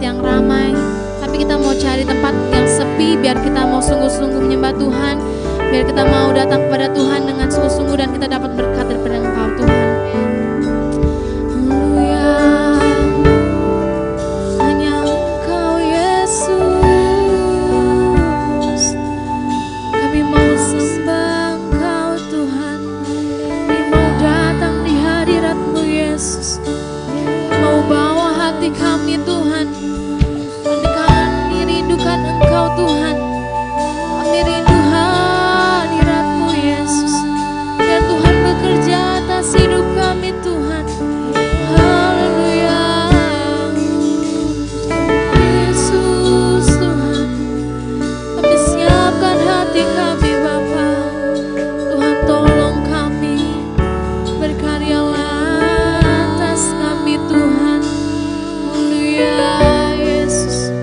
yang ramai, tapi kita mau cari tempat yang sepi biar kita mau sungguh-sungguh menyembah Tuhan, biar kita mau datang kepada Tuhan dengan sungguh-sungguh dan kita dapat berkat daripada Engkau Tuhan. Haleluya, hanya Engkau Yesus, kami mau sembah Engkau Tuhan, kami mau datang di hadirat-Mu Yesus, mau bawa hati kami Tuhan. Kami rindukan Engkau Tuhan, kami rindu hadirat-Mu Yesus, dan Tuhan bekerja atas hidup kami Tuhan. Haleluya, Yesus Tuhan, kami siapkan hati kami Bapa. Tuhan tolong kami, berkaryalah atas kami Tuhan. Haleluya Yesus,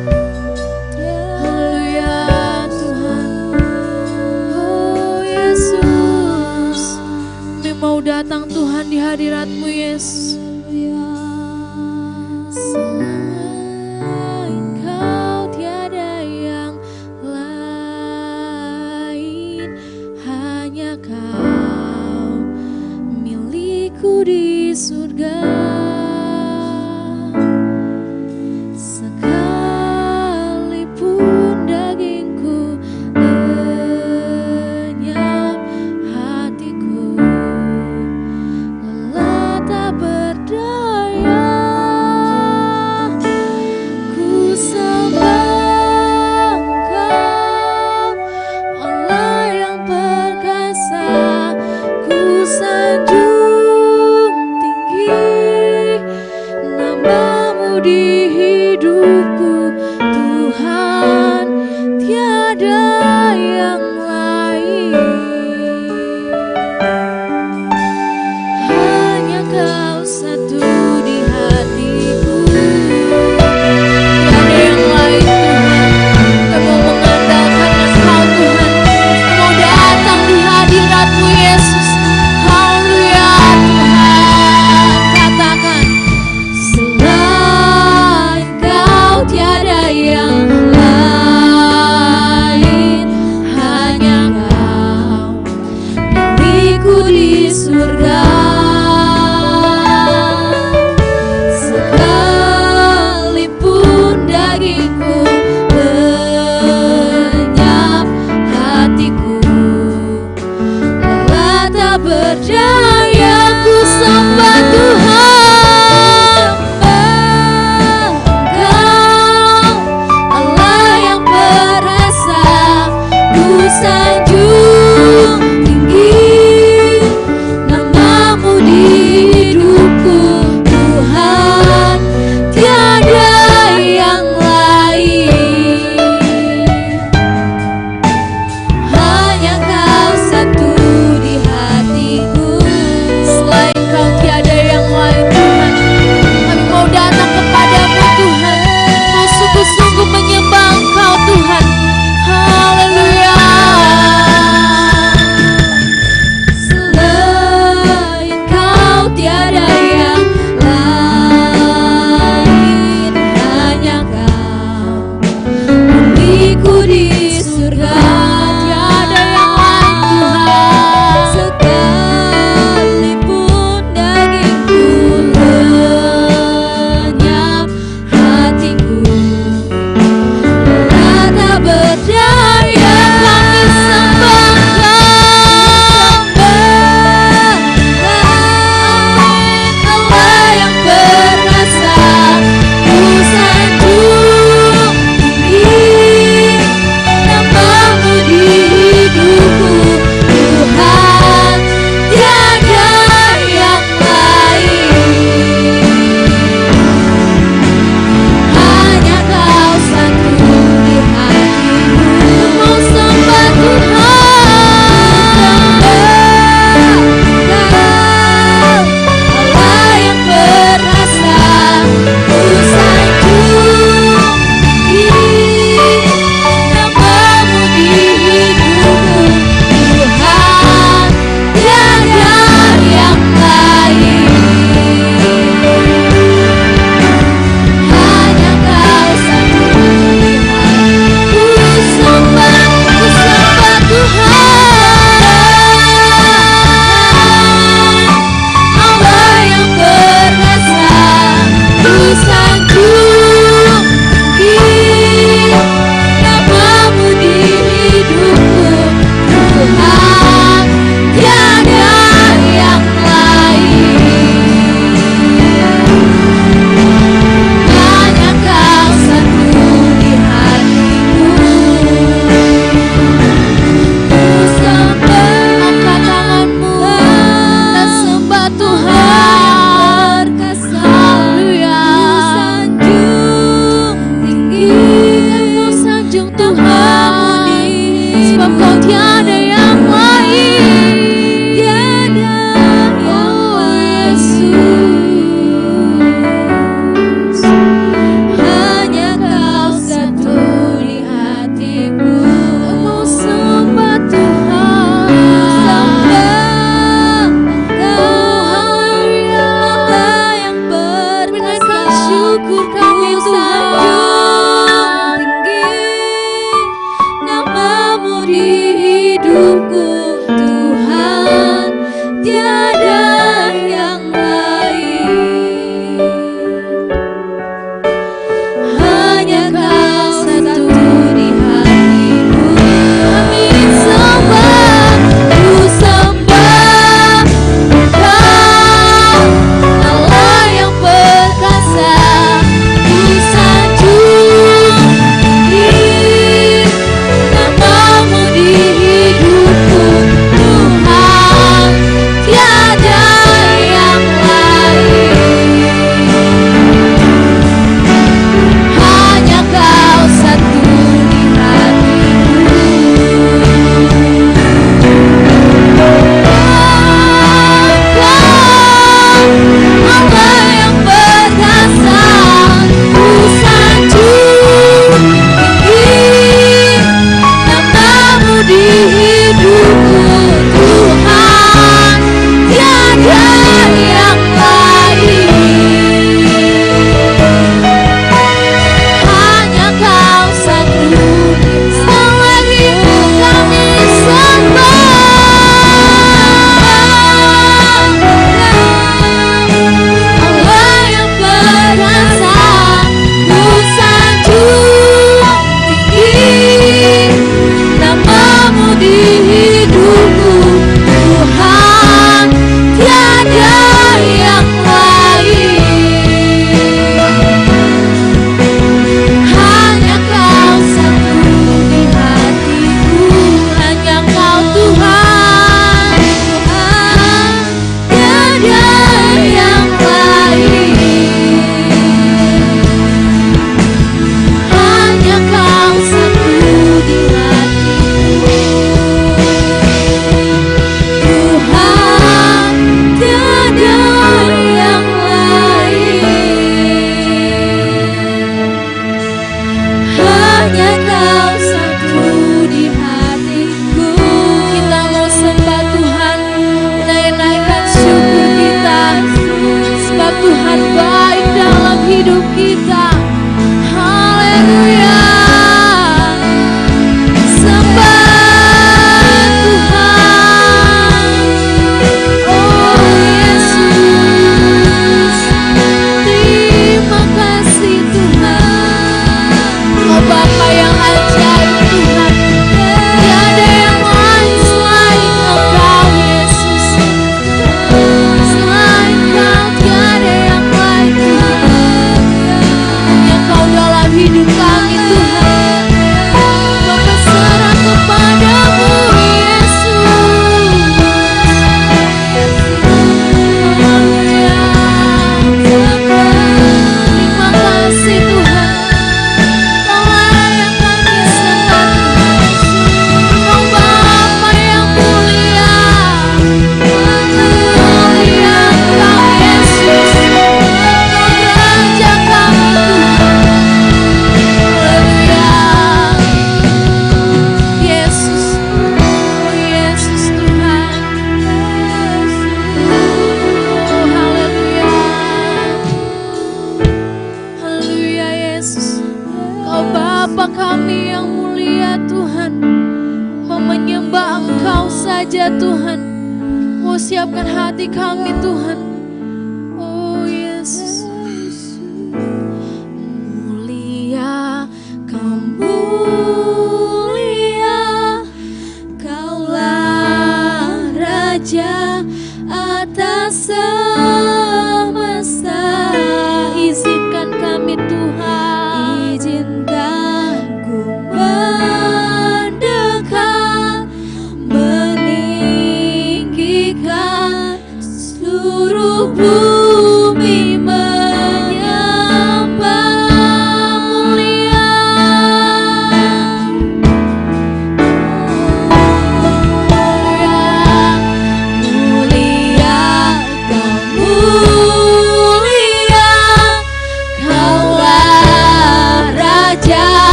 haleluya Tuhan. Oh Yesus, kami mau datang Tuhan di hadirat-Mu Yesus. Selain Kau tiada yang lain, hanya Kau milikku di surga. Sekalipun dagingku lenyap, hatiku lelah tak berdaya. Ku sembah Engkau, Allah yang perkasa. Ku sanjung tinggi nama-Mu di hidupku Tuhan, tiada yang lain. Hanya Kau satu di hatiku, tiada yang lain Tuhan. Kau mau mengandalkan Engkau Tuhan, mau datang di hadirat-Mu Yesus. Haleluya Tuhan, katakan selain Kau Tuhan baik dalam hidup kita. Haleluya. Sembah Tuhan. Oh Yesus, terima kasih Tuhan. Oh Bapa yang ajaib Tuhan, tiada yang lain selain Engkau Yesus. Selain Kau tiada yang lain Tuhan. Yang Kau dalam hidup kami Tuhan, Kau berserah kepadamu Yesus. Haleluya. Terima kasih Tuhan. Kau layak kami sembah Tuhan. Kau Bapa yang mulia. Mulia Kau Yesus. Kau Raja kami Tuhan. Haleluya. Yesus, oh Yesus Tuhan. Oh haleluya. Haleluya Yesus. Kau Bapa kami yang mulia Tuhan. Mau menyembah Engkau saja Tuhan. Mau siapkan hati kami Tuhan. Oh Yesus. Mulia, Kau mulia, Kaulah Raja atas semesta. Izinkan kami Tuhan, izinkan ku mendekat, meninggikan seluruh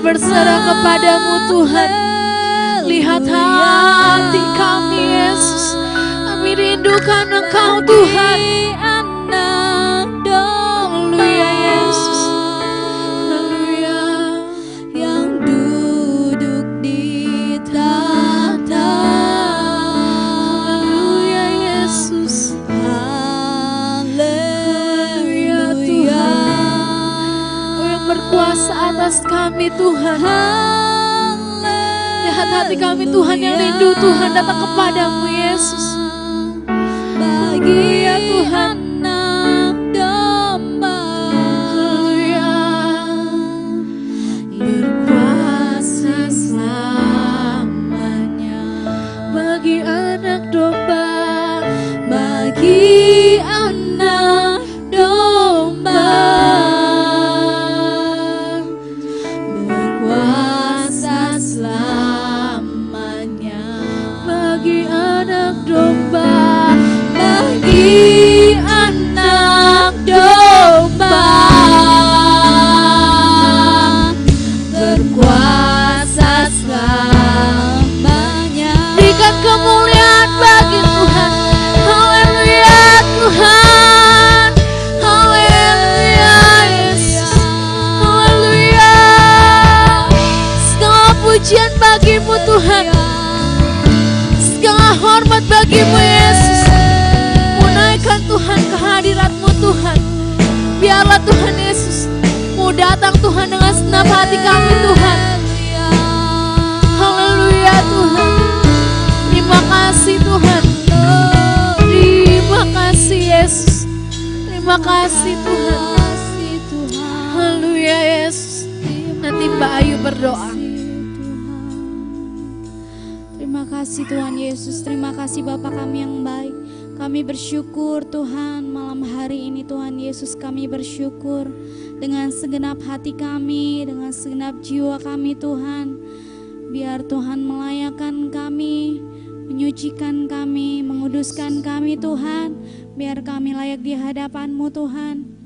berserah kepadamu Tuhan. Lihat hati kami Yesus, kami rindukan Engkau Tuhan. Haleluya Yesus, haleluya. Yang duduk di tahta, Haleluya Yesus, haleluya Tuhan. Kau yang berkuasa atas kami Tuhan. Lihat hati kami Tuhan yang rindu Tuhan datang kepadamu Yesus. Bagi Tuhan, anak domba, haleluya. Berkuasa selamanya bagi anak domba, bagi anak domba, berkuasa selamanya bagi anak domba, bagi anak domba, berkuasa selamanya. berikan kemuliaan bagi Tuhan. Haleluya Tuhan, haleluya Yesus, haleluya. Segala pujian bagimu Tuhan, segala hormat bagimu Yesus. Menaikkan Tuhan kehadirat-Mu Tuhan. Biarlah Tuhan Yesus mau datang Tuhan dengan senang hati kami Tuhan. Haleluya Tuhan. Terima kasih Tuhan. Terima kasih Yesus. Terima kasih Tuhan. Haleluya Yesus. Nanti Mbak Ayu berdoa. Terima kasih Tuhan Yesus, terima kasih Bapa kami yang baik. Kami bersyukur Tuhan malam hari ini Tuhan Yesus, kami bersyukur dengan segenap hati kami, dengan segenap jiwa kami Tuhan. Biar Tuhan melayakkan kami, menyucikan kami, menguduskan kami Tuhan. Biar kami layak di hadapan-Mu Tuhan.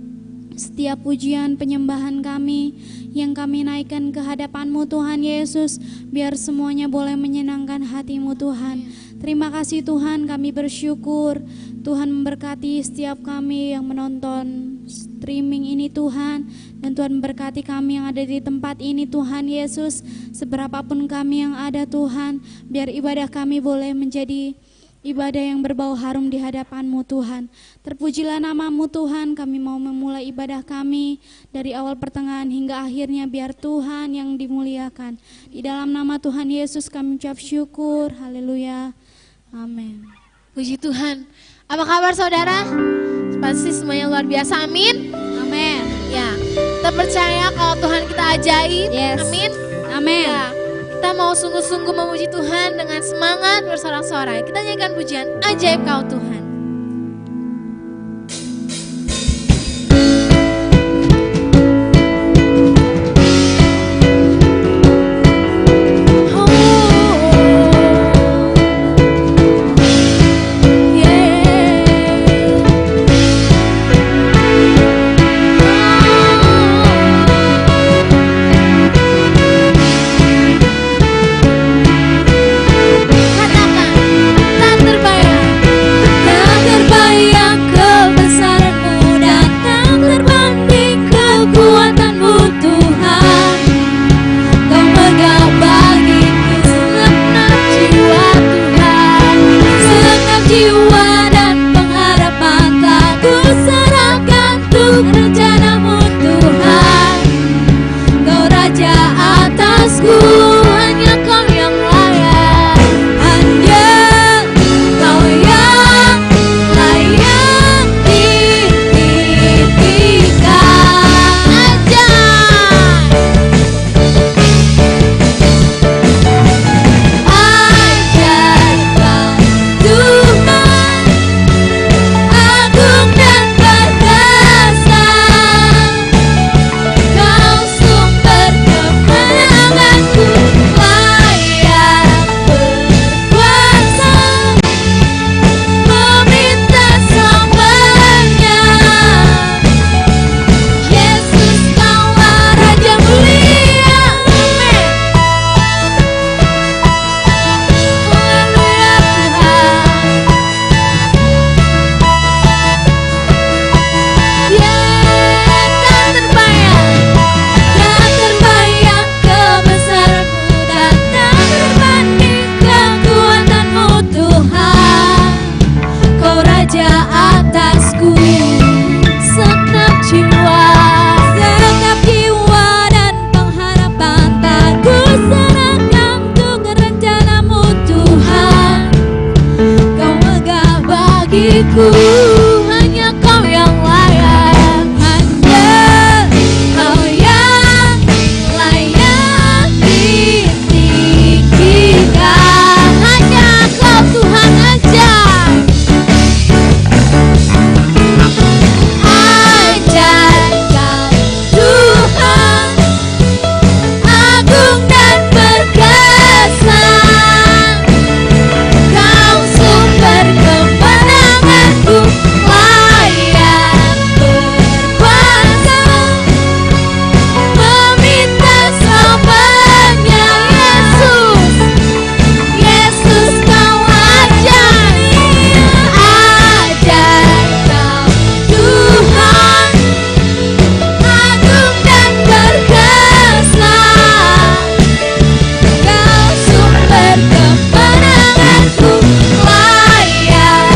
Setiap pujian penyembahan kami yang kami naikkan ke hadapan-Mu Tuhan Yesus, biar semuanya boleh menyenangkan hati-Mu Tuhan. Terima kasih Tuhan, kami bersyukur Tuhan memberkati setiap kami yang menonton streaming ini Tuhan. Dan Tuhan berkati kami yang ada di tempat ini Tuhan Yesus. Seberapapun kami yang ada Tuhan, biar ibadah kami boleh menjadi ibadah yang berbau harum di hadapan-Mu Tuhan. Terpujilah nama-Mu Tuhan, kami mau memulai ibadah kami dari awal pertengahan hingga akhirnya, biar Tuhan yang dimuliakan. Di dalam nama Tuhan Yesus kami ucap syukur, haleluya, amin. Puji Tuhan. Apa kabar saudara? Pasti semuanya luar biasa, amin. Amin. Ya, kita percaya kalau Tuhan kita ajaib, Yes. amin. Amin. Ya, kita mau sungguh-sungguh memuji Tuhan dengan semangat bersorak-sorai. Kita nyanyikan pujian ajaib Kau Tuhan. Kau sumber kemenanganku. Tuhanku, hanya Kau yang layak, hanya Kau yang layak ditinggikan. Hanya Kau Tuhan aja. Ajaib Kau Tuhan, agung dan berkesan. Kau sumber kemenanganku, layak berkuasa. Meminta selamanya Yesus, Yesus Kau ajaib. Ajaib Kau Tuhan, agung dan berkesan. Kau sumber kemenanganku, layak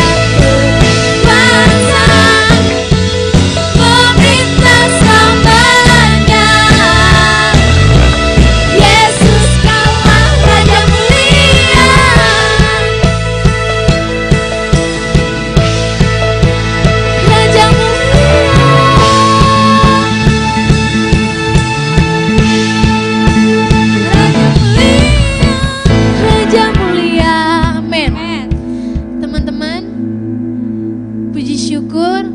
berkuasa. Meminta selamanya Yesus, Kaulah Raja mulia. Raja Raja mulia. Amin. Teman-teman, puji syukur,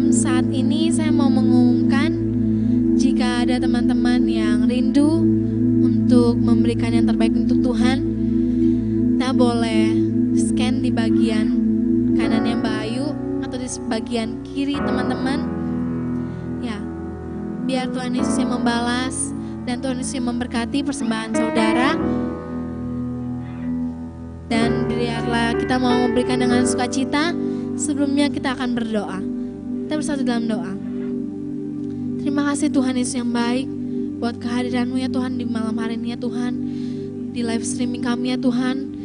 saat ini saya mau mengumumkan, jika ada teman-teman yang rindu untuk memberikan yang terbaik untuk Tuhan, kita boleh scan di bagian kanannya Mbak Ayu atau di bagian kiri teman-teman. Ya, biar Tuhan Yesus yang membalas dan Tuhan Yesus yang memberkati persembahan saudara. Dan biarlah kita mau memberikan dengan sukacita. Sebelumnya kita akan berdoa. Kita bersatu dalam doa. Terima kasih Tuhan Yesus yang baik buat kehadiran-Mu ya Tuhan di malam hari ini ya Tuhan. Di live streaming kami ya Tuhan.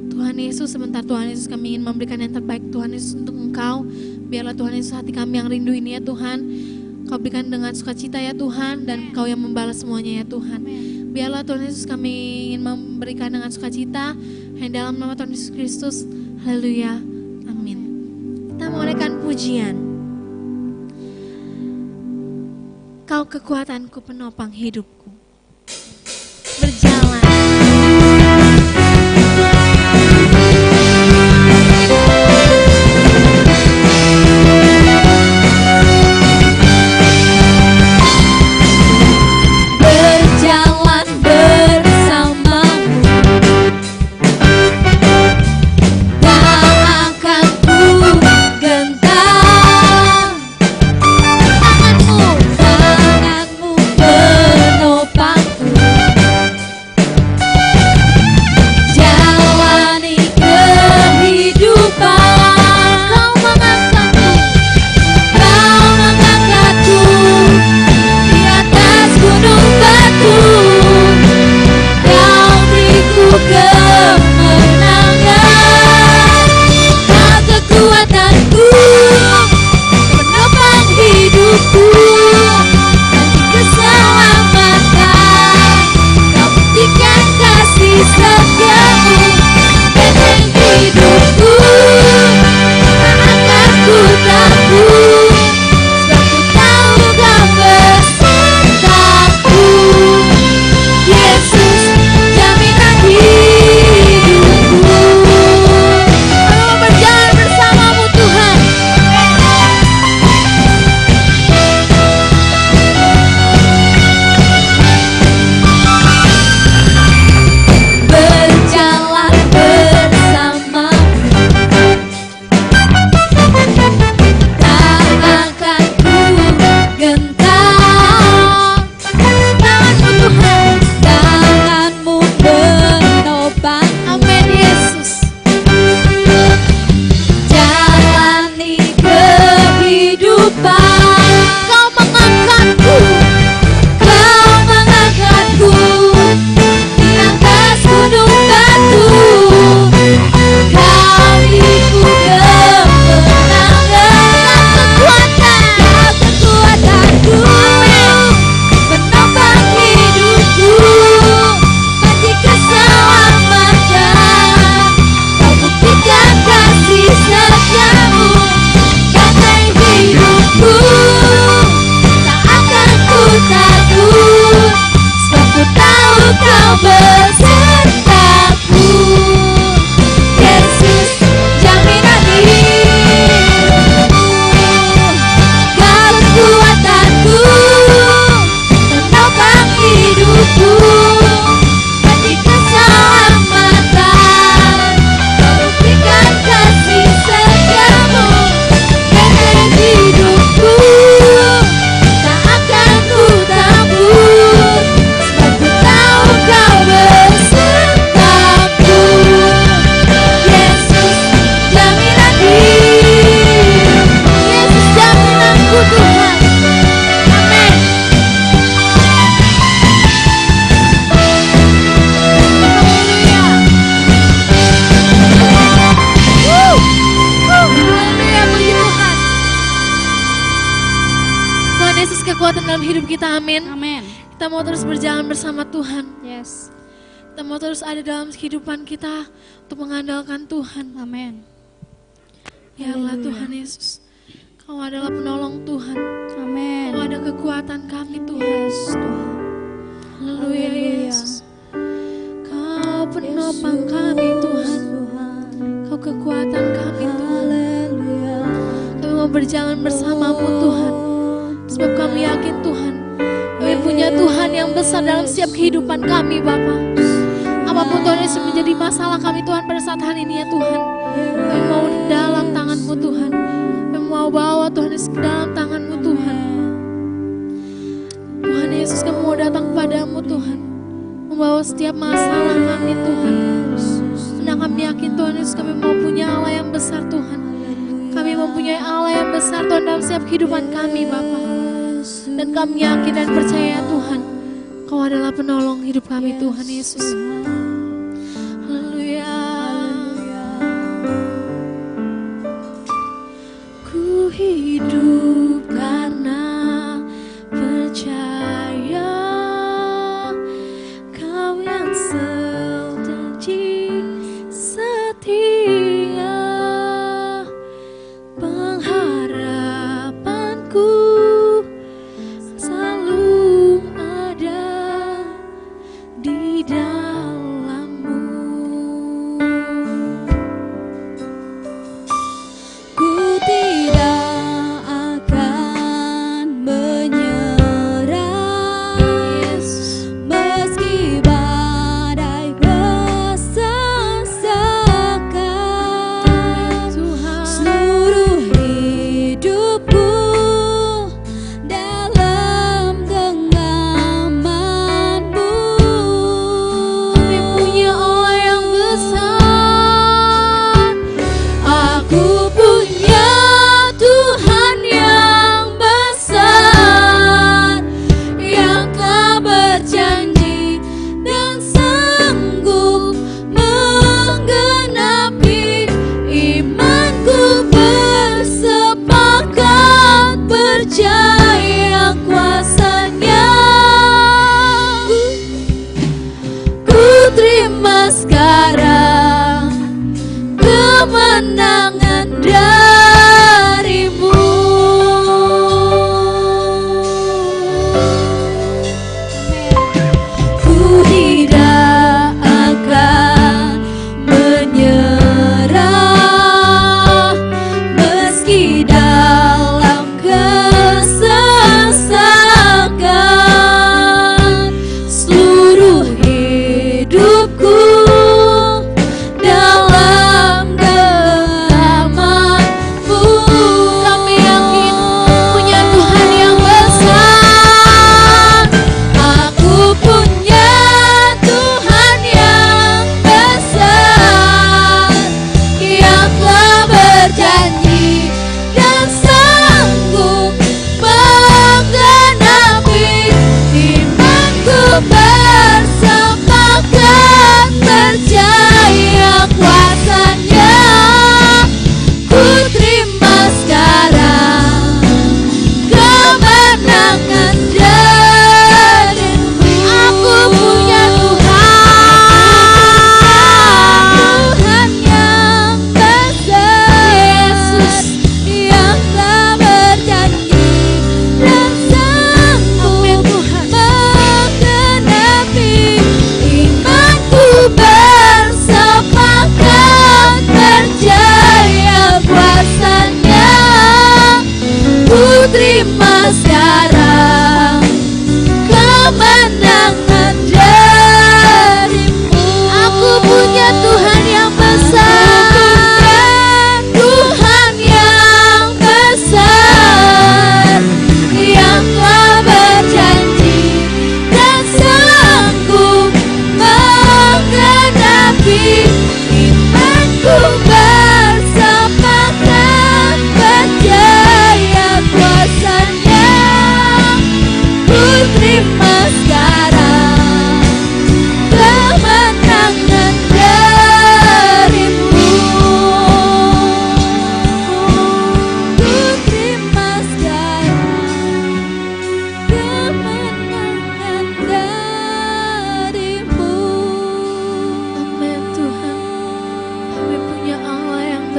Tuhan Yesus, sebentar Tuhan Yesus kami ingin memberikan yang terbaik Tuhan Yesus untuk Engkau. Biarlah Tuhan Yesus hati kami yang rindu ini ya Tuhan, Kau berikan dengan sukacita ya Tuhan, dan Kau yang membalas semuanya ya Tuhan. Biarlah Tuhan Yesus kami ingin memberikan dengan sukacita hanya dalam nama Tuhan Yesus Kristus. Haleluya, amin. Kita mau naikkan pujian. Kau kekuatanku, penopang hidupku. Berjalan. Berjalan bersamamu, tak akan ku gentar. Tanganmu penopangku, jalani kehidupan. Kau mengangkatku di atas gunung batu. Kau beriku kemenangan. Kau kekuatanku, penopang hidupku. Nanti keselamatan, Kau buktikan kasih setiamu. Benteng hidupku, tak akan ku takut, sebab ku tahu Kau besertaku. Yesus, jaminan hidupku. Aku mau berjalan bersamamu Tuhan. Berjalan Kau besertaku. Yesus, jaminan hidupku, Kau kekuatanku, penopang hidupku. Bagi keselamatan, Kau buktikan kasih setiamu. Dengan hidupku tak akan ku takut, sebab ku tahu Kau besertaku. Yesus, jaminan hidupku. Yesus, jaminanku Tuhan. Amin. Haleluya, puji Tuhan. Tuhan Yesus, kekuatan dalam hidup kita, amin. Amin. Kita mau terus berjalan bersama Tuhan. Yes. Kita mau terus ada dalam kehidupan kita untuk mengandalkan Tuhan. Amin. Ya Allah Haleluya. Tuhan Yesus, Kau adalah penolong Tuhan. Amin. Kau ada kekuatan kami Tuhan. Yes, Tuhan. Haleluya Haleluya. Yesus. Kau penopang kami Tuhan. Kau kekuatan kami Tuhan. Haleluya. Kami mau berjalan bersamamu Tuhan. Sebab kami yakin Tuhan, kami punya Tuhan yang besar dalam setiap kehidupan kami Bapa. Apapun Tuhan Yesus menjadi masalah kami Tuhan pada saat hari ini ya Tuhan, kami mau di dalam tangan-Mu Tuhan. Kami mau bawa Tuhan Yesus ke dalam tangan-Mu Tuhan. Tuhan Yesus, kami mau datang kepadamu Tuhan, membawa setiap masalah kami Tuhan. Karena kami yakin Tuhan Yesus, kami mau punya Allah yang besar Tuhan. Kami mempunyai Allah yang besar Tuhan dalam setiap kehidupan kami Bapa. Dan kami yakin dan percaya Tuhan, Kau adalah penolong hidup kami Tuhan Yesus. Haleluya. Ku hidup karena percaya Kau yang setia, pengharapanku selalu ada di dalam-Mu. Ku tidak akan menyerah, meski badai bersesakan. Seluruh hidupku dalam genggaman-Mu.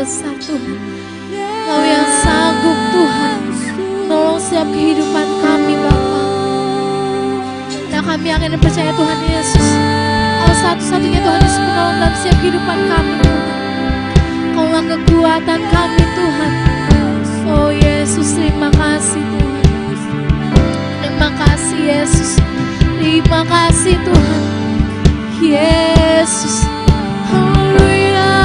besar Tuhan. Engkau yang sanggup Tuhan menolong setiap kehidupan kami Bapa. Dan kami akan percaya Tuhan Yesus, Engkau satu-satunya Tuhan Yesus menolong dalam setiap kehidupan kami Tuhan. Engkaulah kekuatan kami Tuhan. Oh Yesus, terima kasih Tuhan. Terima kasih Yesus. Terima kasih Tuhan. Yesus. Haleluya.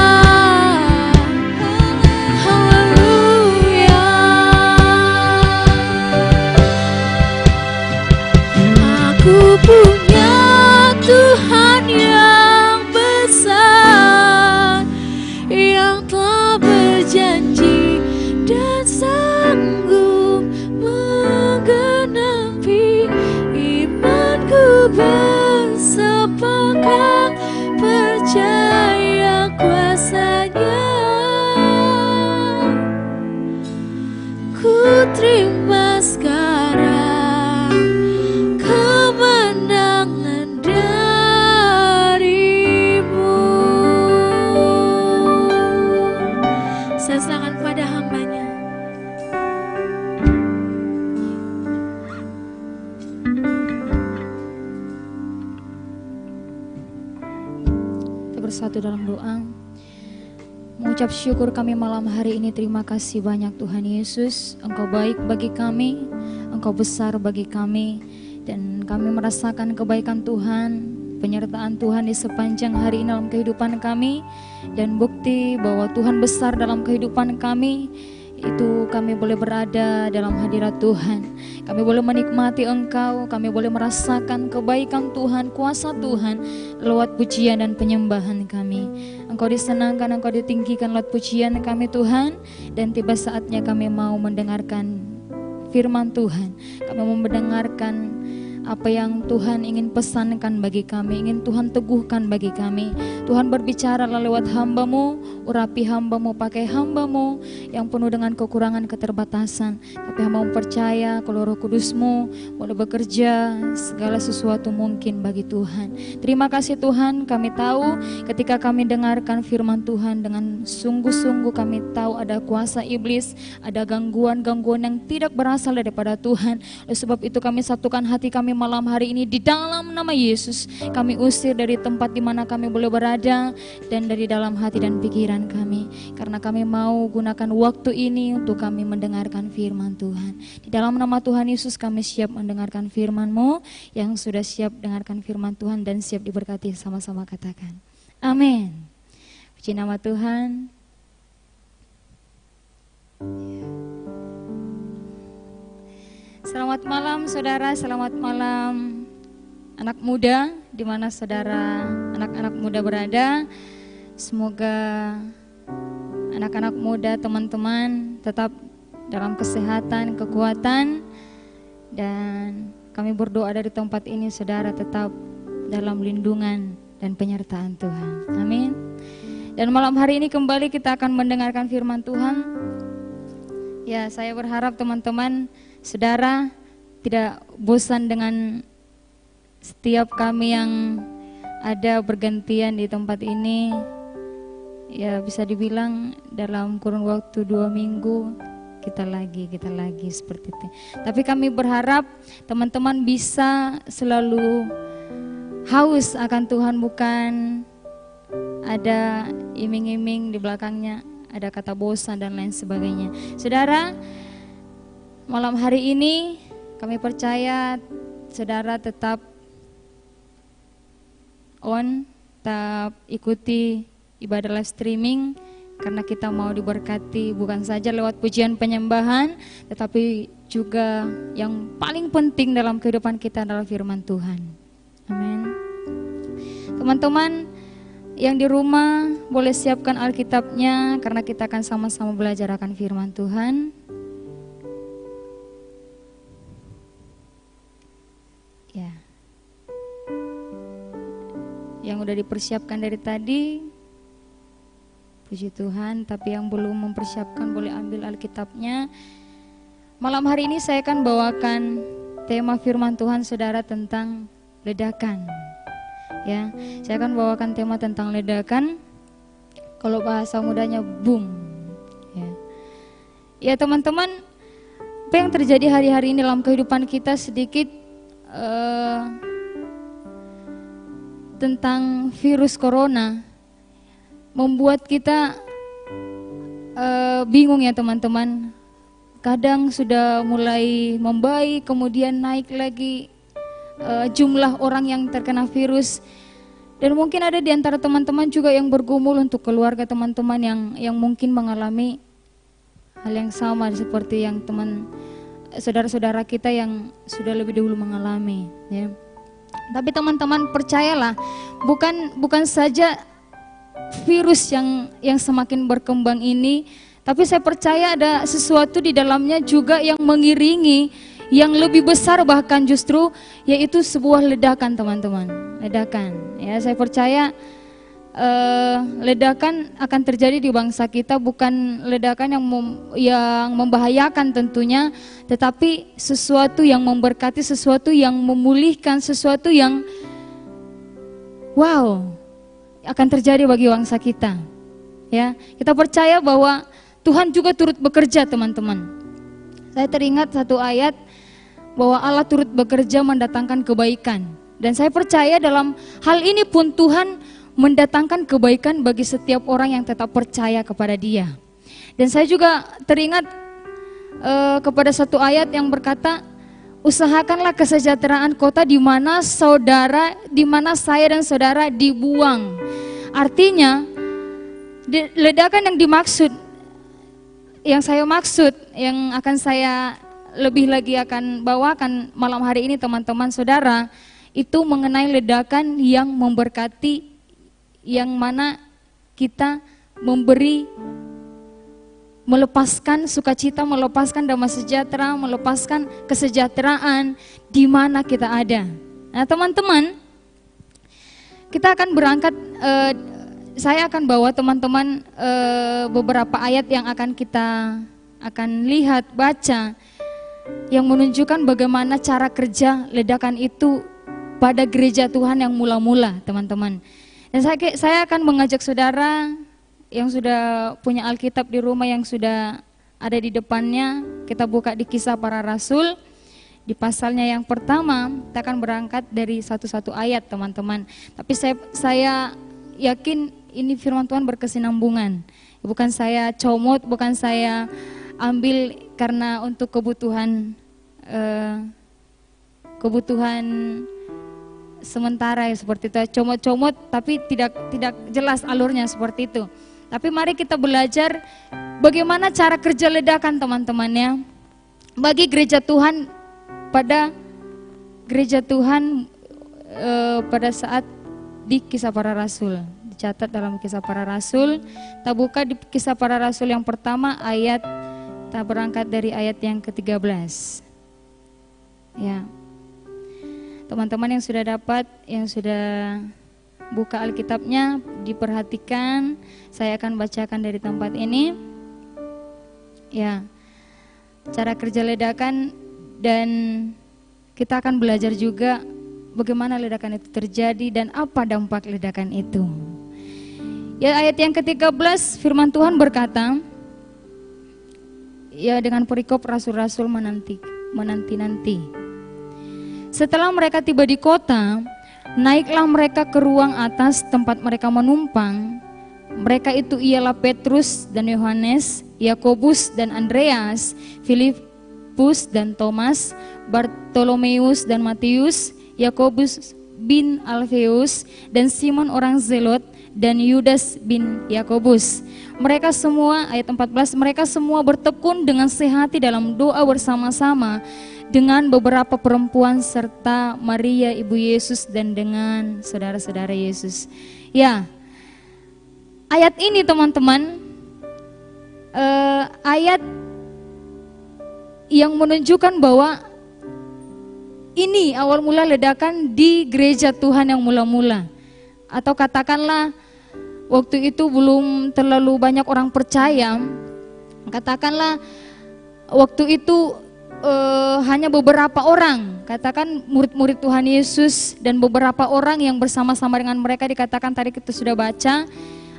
Haleluya. Aku punya Tuhan yang besar, yang telah berjanji dan sanggup menggenapi. Imanku bersepakat percaya kuasa-Nya. Ku terima sekarang kemenangan dari-Mu. Saya serahkan pada hamba-Nya. Kita bersatu dalam doa. Mengucap syukur kami malam hari ini, terima kasih banyak Tuhan Yesus. Engkau baik bagi kami, Engkau besar bagi kami, dan kami merasakan kebaikan Tuhan, penyertaan Tuhan di sepanjang hari ini dalam kehidupan kami. Dan bukti bahwa Tuhan besar dalam kehidupan kami, itu kami boleh berada dalam hadirat Tuhan. Kami boleh menikmati Engkau, kami boleh merasakan kebaikan Tuhan, kuasa Tuhan lewat pujian dan penyembahan kami. Engkau disenangkan, Engkau ditinggikan lewat pujian kami Tuhan. Dan tiba saatnya kami mau mendengarkan firman Tuhan. Kami mau mendengarkan apa yang Tuhan ingin pesankan bagi kami, ingin Tuhan teguhkan bagi kami. Tuhan berbicara lewat hamba-Mu, urapi hamba-Mu, pakai hamba-Mu yang penuh dengan kekurangan, keterbatasan. Tapi hamba percaya kalau Roh Kudus-Mu boleh bekerja, segala sesuatu mungkin bagi Tuhan. Terima kasih Tuhan, kami tahu ketika kami dengarkan firman Tuhan dengan sungguh-sungguh, kami tahu ada kuasa iblis, ada gangguan-gangguan yang tidak berasal daripada Tuhan. Oleh sebab itu kami satukan hati kami malam hari ini di dalam nama Yesus. Kami usir dari tempat di mana kami boleh berada dan dari dalam hati dan pikiran kami, karena kami mau gunakan waktu ini untuk kami mendengarkan firman Tuhan. Di dalam nama Tuhan Yesus kami siap mendengarkan firman-Mu. Yang sudah siap dengarkan firman Tuhan dan siap diberkati, sama-sama katakan amin. Puji nama Tuhan. Selamat malam saudara, selamat malam anak muda, di mana saudara anak-anak muda berada. Semoga anak-anak muda teman-teman tetap dalam kesehatan, kekuatan, dan kami berdoa dari tempat ini saudara tetap dalam lindungan dan penyertaan Tuhan. Amin. Dan malam hari ini kembali kita akan mendengarkan firman Tuhan. Ya, saya berharap teman-teman saudara tidak bosan dengan setiap kami yang ada bergantian di tempat ini. Ya, bisa dibilang dalam kurun waktu 2 minggu kita lagi seperti itu. Tapi kami berharap teman-teman bisa selalu haus akan Tuhan, bukan ada iming-iming di belakangnya, ada kata bosan dan lain sebagainya. Saudara, malam hari ini kami percaya saudara tetap tetap ikuti ibadah live streaming, karena kita mau diberkati bukan saja lewat pujian penyembahan, tetapi juga yang paling penting dalam kehidupan kita adalah firman Tuhan. Amin. Teman-teman yang di rumah boleh siapkan Alkitabnya, karena kita akan sama-sama belajar akan firman Tuhan. Ya. Yang udah dipersiapkan dari tadi, puji Tuhan. Tapi yang belum mempersiapkan boleh ambil Alkitabnya. Malam hari ini saya akan bawakan tema firman Tuhan saudara tentang ledakan. Ya, saya akan bawakan tema tentang ledakan. Kalau bahasa mudanya boom. Ya teman-teman, apa yang terjadi hari-hari ini dalam kehidupan kita sedikit tentang virus corona membuat kita bingung ya teman-teman. Kadang sudah mulai membaik, kemudian naik lagi jumlah orang yang terkena virus. Dan mungkin ada di antara teman-teman juga yang bergumul untuk keluarga teman-teman yang mungkin mengalami hal yang sama seperti yang saudara-saudara kita yang sudah lebih dahulu mengalami, ya. Tapi teman-teman percayalah, bukan saja virus yang semakin berkembang ini, tapi saya percaya ada sesuatu di dalamnya juga yang mengiringi, yang lebih besar bahkan justru, yaitu sebuah ledakan teman-teman. Ledakan, ya, saya percaya ledakan akan terjadi di bangsa kita, bukan ledakan yang membahayakan tentunya, tetapi sesuatu yang memberkati, sesuatu yang memulihkan, sesuatu yang wow akan terjadi bagi bangsa kita. Ya, kita percaya bahwa Tuhan juga turut bekerja teman-teman. Saya teringat satu ayat bahwa Allah turut bekerja mendatangkan kebaikan. Dan saya percaya dalam hal ini pun Tuhan mendatangkan kebaikan bagi setiap orang yang tetap percaya kepada Dia. Dan saya juga teringat kepada satu ayat yang berkata, usahakanlah kesejahteraan kota di mana saya dan saudara dibuang. Artinya ledakan yang dimaksud, yang saya maksud, yang akan saya lebih lagi akan bawakan malam hari ini teman-teman saudara, itu mengenai ledakan yang memberkati, yang mana kita memberi, melepaskan sukacita, melepaskan damai sejahtera, melepaskan kesejahteraan di mana kita ada. Nah teman-teman, kita akan berangkat, saya akan bawa teman-teman beberapa ayat yang akan kita lihat, baca, yang menunjukkan bagaimana cara kerja ledakan itu pada gereja Tuhan yang mula-mula teman-teman. Dan saya akan mengajak saudara yang sudah punya Alkitab di rumah, yang sudah ada di depannya, kita buka di Kisah Para Rasul. Di pasalnya yang pertama, kita akan berangkat dari satu ayat teman-teman. Tapi saya yakin ini firman Tuhan berkesinambungan. Bukan saya comot, bukan saya ambil karena untuk kebutuhan sementara ya seperti itu, comot-comot tapi tidak jelas alurnya seperti itu. Tapi mari kita belajar bagaimana cara kerja ledakan teman-teman ya. Bagi gereja Tuhan pada saat di Kisah Para Rasul, dicatat dalam Kisah Para Rasul. Kita buka di Kisah Para Rasul yang pertama ayat, kita berangkat dari ayat yang ke-13. Ya. Teman-teman yang sudah dapat, yang sudah buka Alkitabnya, diperhatikan, saya akan bacakan dari tempat ini. Ya, cara kerja ledakan, dan kita akan belajar juga bagaimana ledakan itu terjadi dan apa dampak ledakan itu. Ya, ayat yang ke-13 firman Tuhan berkata, ya dengan perikop rasul-rasul menanti-nanti. Setelah mereka tiba di kota, naiklah mereka ke ruang atas tempat mereka menumpang. Mereka itu ialah Petrus dan Yohanes, Yakobus dan Andreas, Filipus dan Thomas, Bartolomeus dan Matius, Yakobus bin Alfeus dan Simon orang Zelot, dan Yudas bin Yakobus. Mereka semua, ayat 14, mereka semua bertekun dengan sehati dalam doa bersama-sama dengan beberapa perempuan serta Maria ibu Yesus dan dengan saudara-saudara Yesus. Ya, ayat ini teman-teman, ayat yang menunjukkan bahwa ini awal mula ledakan di gereja Tuhan yang mula-mula. Atau katakanlah waktu itu belum terlalu banyak orang percaya, katakanlah waktu itu hanya beberapa orang, katakan murid-murid Tuhan Yesus dan beberapa orang yang bersama-sama dengan mereka, dikatakan tadi kita sudah baca,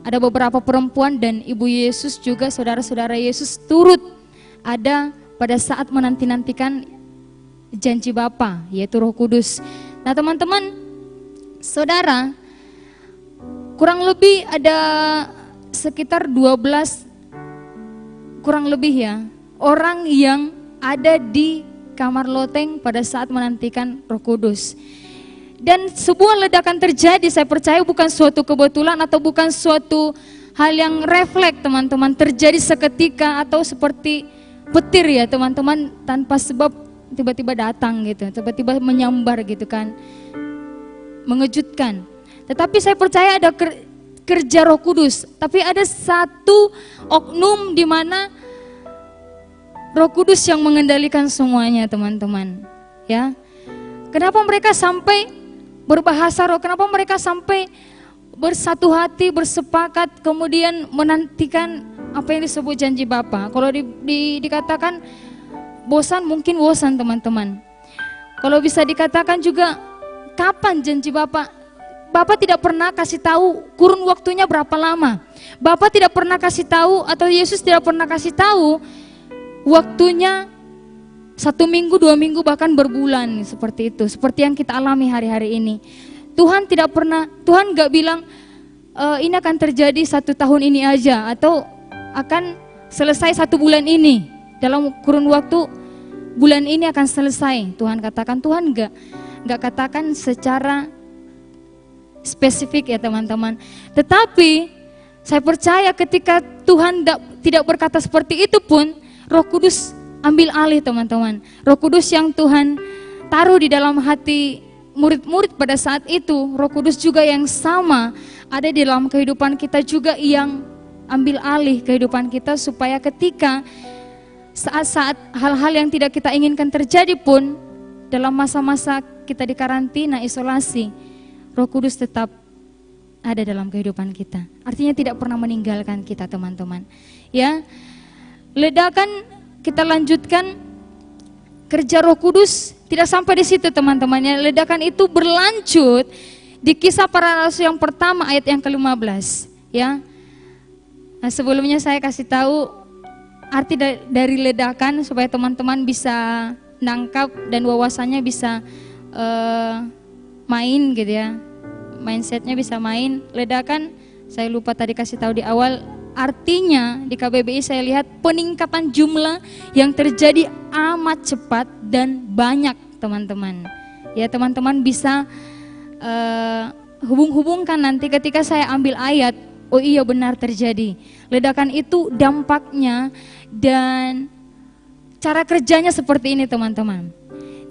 ada beberapa perempuan dan ibu Yesus juga saudara-saudara Yesus turut ada pada saat menanti-nantikan janji Bapa, yaitu Roh Kudus. Nah teman-teman, saudara, kurang lebih ada sekitar 12 kurang lebih ya orang yang ada di kamar loteng pada saat menantikan Roh Kudus. Dan sebuah ledakan terjadi, saya percaya bukan suatu kebetulan atau bukan suatu hal yang refleks teman-teman, terjadi seketika atau seperti petir ya teman-teman, tanpa sebab tiba-tiba datang gitu, tiba-tiba menyambar gitu kan, mengejutkan. Tetapi saya percaya ada kerja Roh Kudus, tapi ada satu oknum di mana Roh Kudus yang mengendalikan semuanya teman-teman. Ya, kenapa mereka sampai berbahasa roh? Kenapa mereka sampai bersatu hati, bersepakat, kemudian menantikan apa yang disebut janji Bapa? Kalau dikatakan bosan, mungkin bosan teman-teman. Kalau bisa dikatakan juga kapan janji Bapa? Bapa tidak pernah kasih tahu kurun waktunya berapa lama. Bapa tidak pernah kasih tahu, atau Yesus tidak pernah kasih tahu waktunya 1 minggu, 2 minggu, bahkan berbulan seperti itu. Seperti yang kita alami hari-hari ini. Tuhan tidak pernah, Tuhan gak bilang ini akan terjadi 1 tahun ini aja, atau akan selesai 1 bulan ini. Dalam kurun waktu bulan ini akan selesai. Tuhan katakan, Tuhan gak katakan secara spesifik ya teman-teman. Tetapi saya percaya ketika Tuhan tidak berkata seperti itu pun, Roh Kudus ambil alih teman-teman. Roh Kudus yang Tuhan taruh di dalam hati murid-murid pada saat itu, Roh Kudus juga yang sama ada di dalam kehidupan kita juga, yang ambil alih kehidupan kita, supaya ketika saat-saat hal-hal yang tidak kita inginkan terjadi pun, dalam masa-masa kita di karantina, isolasi, Roh Kudus tetap ada dalam kehidupan kita. Artinya tidak pernah meninggalkan kita teman-teman. Ya, ledakan kita lanjutkan kerja Roh Kudus tidak sampai di situ teman-teman. Ya, ledakan itu berlanjut di Kisah Para Rasul yang pertama ayat yang ke-15. Ya, nah, sebelumnya saya kasih tahu arti dari ledakan supaya teman-teman bisa nangkap dan wawasannya bisa main gitu ya, mindsetnya bisa main. Ledakan saya lupa tadi kasih tahu di awal, artinya di KBBI saya lihat peningkatan jumlah yang terjadi amat cepat dan banyak teman-teman. Ya teman-teman bisa hubung-hubungkan nanti ketika saya ambil ayat, oh iya benar terjadi. Ledakan itu dampaknya dan cara kerjanya seperti ini teman-teman.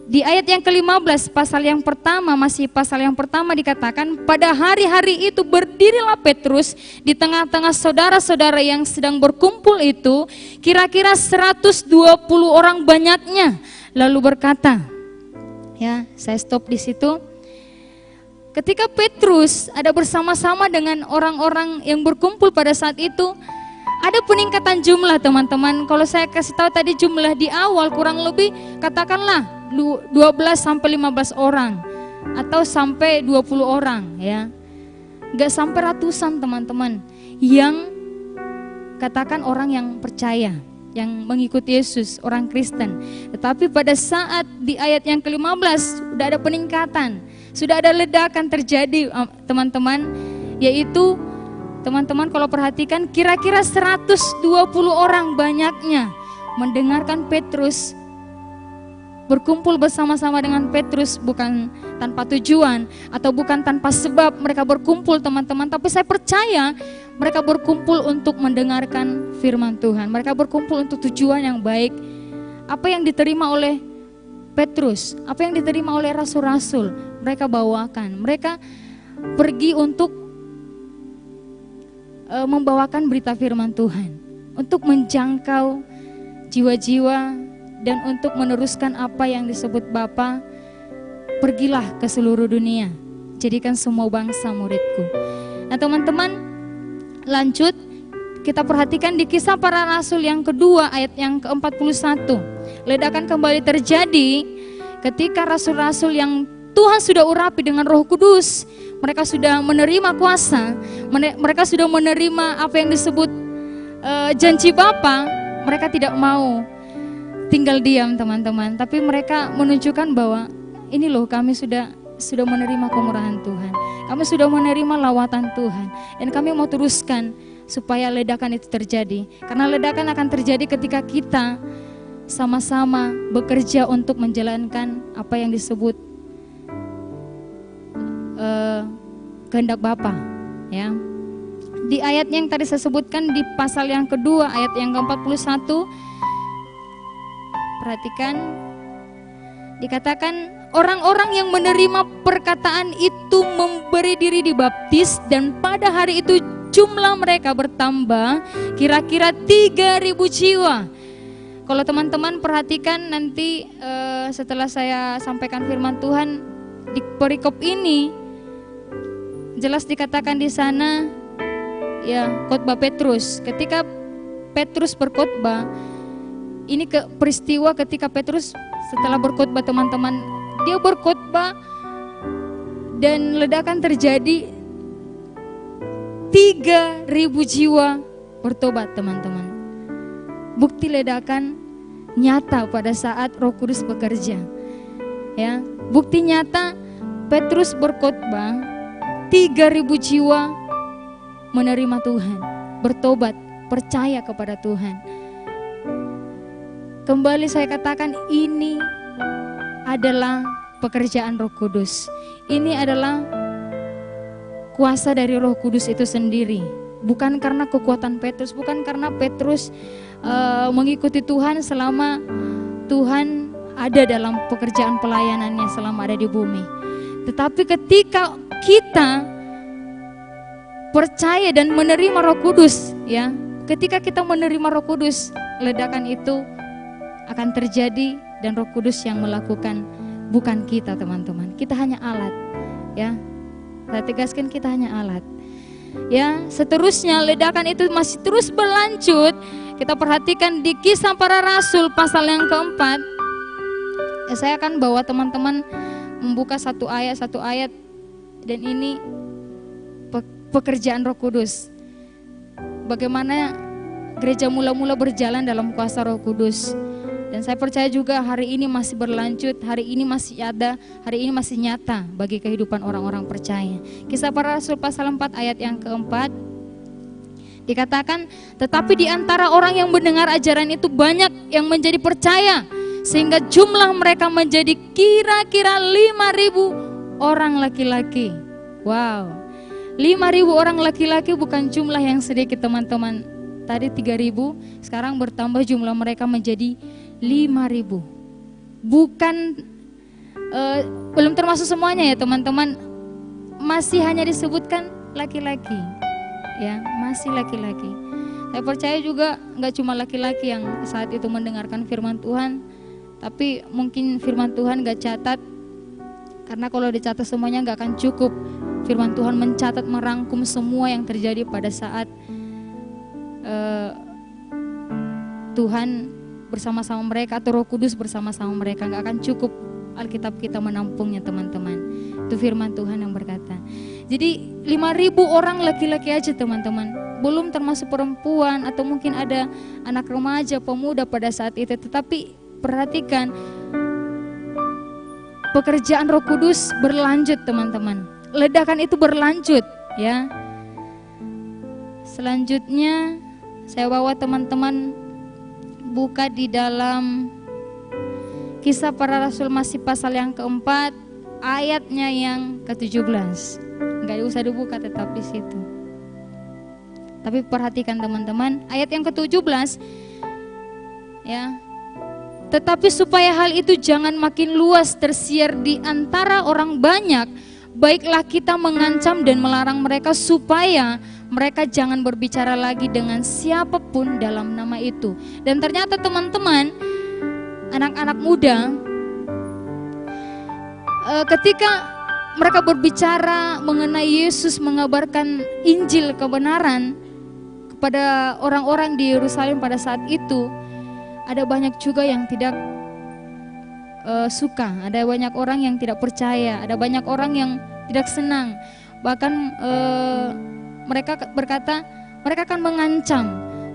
Di ayat yang ke-15 pasal yang pertama, masih pasal yang pertama dikatakan, pada hari-hari itu berdirilah Petrus di tengah-tengah saudara-saudara yang sedang berkumpul itu, kira-kira 120 orang banyaknya, lalu berkata, ya saya stop di situ. Ketika Petrus ada bersama-sama dengan orang-orang yang berkumpul pada saat itu, ada peningkatan jumlah teman-teman. Kalau saya kasih tahu tadi jumlah di awal kurang lebih katakanlah 12 sampai 15 orang atau sampai 20 orang ya. Enggak sampai ratusan teman-teman yang katakan orang yang percaya, yang mengikuti Yesus, orang Kristen. Tetapi pada saat di ayat yang ke-15 sudah ada peningkatan, sudah ada ledakan terjadi teman-teman, yaitu teman-teman kalau perhatikan kira-kira 120 orang banyaknya mendengarkan Petrus, berkumpul bersama-sama dengan Petrus, bukan tanpa tujuan atau bukan tanpa sebab mereka berkumpul teman-teman, tapi saya percaya mereka berkumpul untuk mendengarkan firman Tuhan. Mereka berkumpul untuk tujuan yang baik. Apa yang diterima oleh Petrus, apa yang diterima oleh rasul-rasul, mereka bawakan. Mereka pergi untuk membawakan berita firman Tuhan, untuk menjangkau jiwa-jiwa dan untuk meneruskan apa yang disebut Bapa, pergilah ke seluruh dunia, jadikan semua bangsa muridku. Nah teman-teman, lanjut kita perhatikan di Kisah Para Rasul yang kedua ayat yang ke-41. Ledakan kembali terjadi ketika rasul-rasul yang Tuhan sudah urapi dengan Roh Kudus, mereka sudah menerima kuasa, mereka sudah menerima apa yang disebut janji Bapa, mereka tidak mau tinggal diam teman-teman, tapi mereka menunjukkan bahwa ini loh, kami sudah menerima kemurahan Tuhan, kami sudah menerima lawatan Tuhan, dan kami mau teruskan supaya ledakan itu terjadi. Karena ledakan akan terjadi ketika kita sama-sama bekerja untuk menjalankan apa yang disebut kehendak Bapa, ya. Di ayat yang tadi saya sebutkan di pasal yang kedua ayat yang ke-41, perhatikan, dikatakan orang-orang yang menerima perkataan itu memberi diri dibaptis, dan pada hari itu jumlah mereka bertambah kira-kira 3.000 jiwa. Kalau teman-teman perhatikan nanti setelah saya sampaikan firman Tuhan di perikop ini, jelas dikatakan di sana, ya, khotbah Petrus. Ketika Petrus berkhotbah, ini peristiwa ketika Petrus setelah berkhotbah teman-teman, dia berkhotbah dan ledakan terjadi, 3.000 jiwa bertobat teman-teman. Bukti ledakan nyata pada saat Roh Kudus bekerja, ya. Bukti nyata Petrus berkhotbah, 3.000 jiwa menerima Tuhan, bertobat, percaya kepada Tuhan. Kembali saya katakan, ini adalah pekerjaan Roh Kudus. Ini adalah kuasa dari Roh Kudus itu sendiri. Bukan karena kekuatan Petrus, bukan karena Petrus mengikuti Tuhan selama Tuhan ada dalam pekerjaan pelayanannya selama ada di bumi. Tetapi ketika kita percaya dan menerima Roh Kudus, ya, ketika kita menerima Roh Kudus, ledakan itu akan terjadi dan Roh Kudus yang melakukan, bukan kita teman-teman. Kita hanya alat, ya. Saya tegaskan, kita hanya alat. Ya, seterusnya ledakan itu masih terus berlanjut. Kita perhatikan di Kisah Para Rasul pasal yang keempat. Ya, saya akan bawa teman-teman membuka satu ayat, dan ini pekerjaan Roh Kudus. Bagaimana gereja mula-mula berjalan dalam kuasa Roh Kudus. Dan saya percaya juga hari ini masih berlanjut, hari ini masih ada, hari ini masih nyata bagi kehidupan orang-orang percaya. Kisah Para Rasul pasal 4 ayat yang keempat, dikatakan, tetapi di antara orang yang mendengar ajaran itu banyak yang menjadi percaya, sehingga jumlah mereka menjadi kira-kira 5.000 orang laki-laki. Wow, 5.000 orang laki-laki bukan jumlah yang sedikit teman-teman. Tadi 3.000, sekarang bertambah jumlah mereka menjadi 5.000. Bukan belum termasuk semuanya ya teman-teman. Masih hanya disebutkan laki-laki, ya, masih laki-laki. Saya percaya juga nggak cuma laki-laki yang saat itu mendengarkan firman Tuhan, tapi mungkin firman Tuhan nggak catat, karena kalau dicatat semuanya nggak akan cukup. Firman Tuhan mencatat, merangkum semua yang terjadi pada saat Tuhan bersama-sama mereka atau Roh Kudus bersama-sama mereka. Nggak akan cukup Alkitab kita menampungnya teman-teman. Itu firman Tuhan yang berkata. Jadi 5.000 orang laki-laki aja teman-teman, belum termasuk perempuan atau mungkin ada anak remaja, pemuda pada saat itu. Tetapi perhatikan, pekerjaan Roh Kudus berlanjut teman-teman. Ledakan itu berlanjut, ya. Selanjutnya saya bawa teman-teman buka di dalam Kisah Para Rasul masih pasal yang keempat, ayatnya yang ke-17. Enggak usah dibuka, tetap di situ. Tapi perhatikan teman-teman, ayat yang ke-17, ya. Tetapi supaya hal itu jangan makin luas tersiar di antara orang banyak, baiklah kita mengancam dan melarang mereka supaya mereka jangan berbicara lagi dengan siapapun dalam nama itu. Dan ternyata teman-teman, anak-anak muda, ketika mereka berbicara mengenai Yesus, mengabarkan Injil kebenaran kepada orang-orang di Yerusalem pada saat itu, ada banyak juga yang tidak suka, ada banyak orang yang tidak percaya, ada banyak orang yang tidak senang. Bahkan mereka berkata, mereka akan mengancam,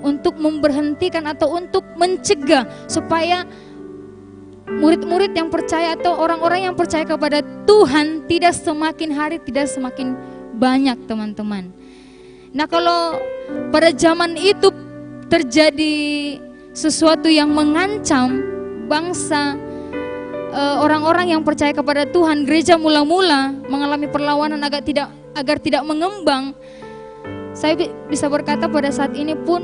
untuk memberhentikan atau untuk mencegah supaya murid-murid yang percaya atau orang-orang yang percaya kepada Tuhan tidak semakin hari tidak semakin banyak, teman-teman. Nah, kalau pada zaman itu terjadi sesuatu yang mengancam bangsa, orang-orang yang percaya kepada Tuhan, gereja mula-mula mengalami perlawanan agar tidak mengembang. Saya bisa berkata pada saat ini pun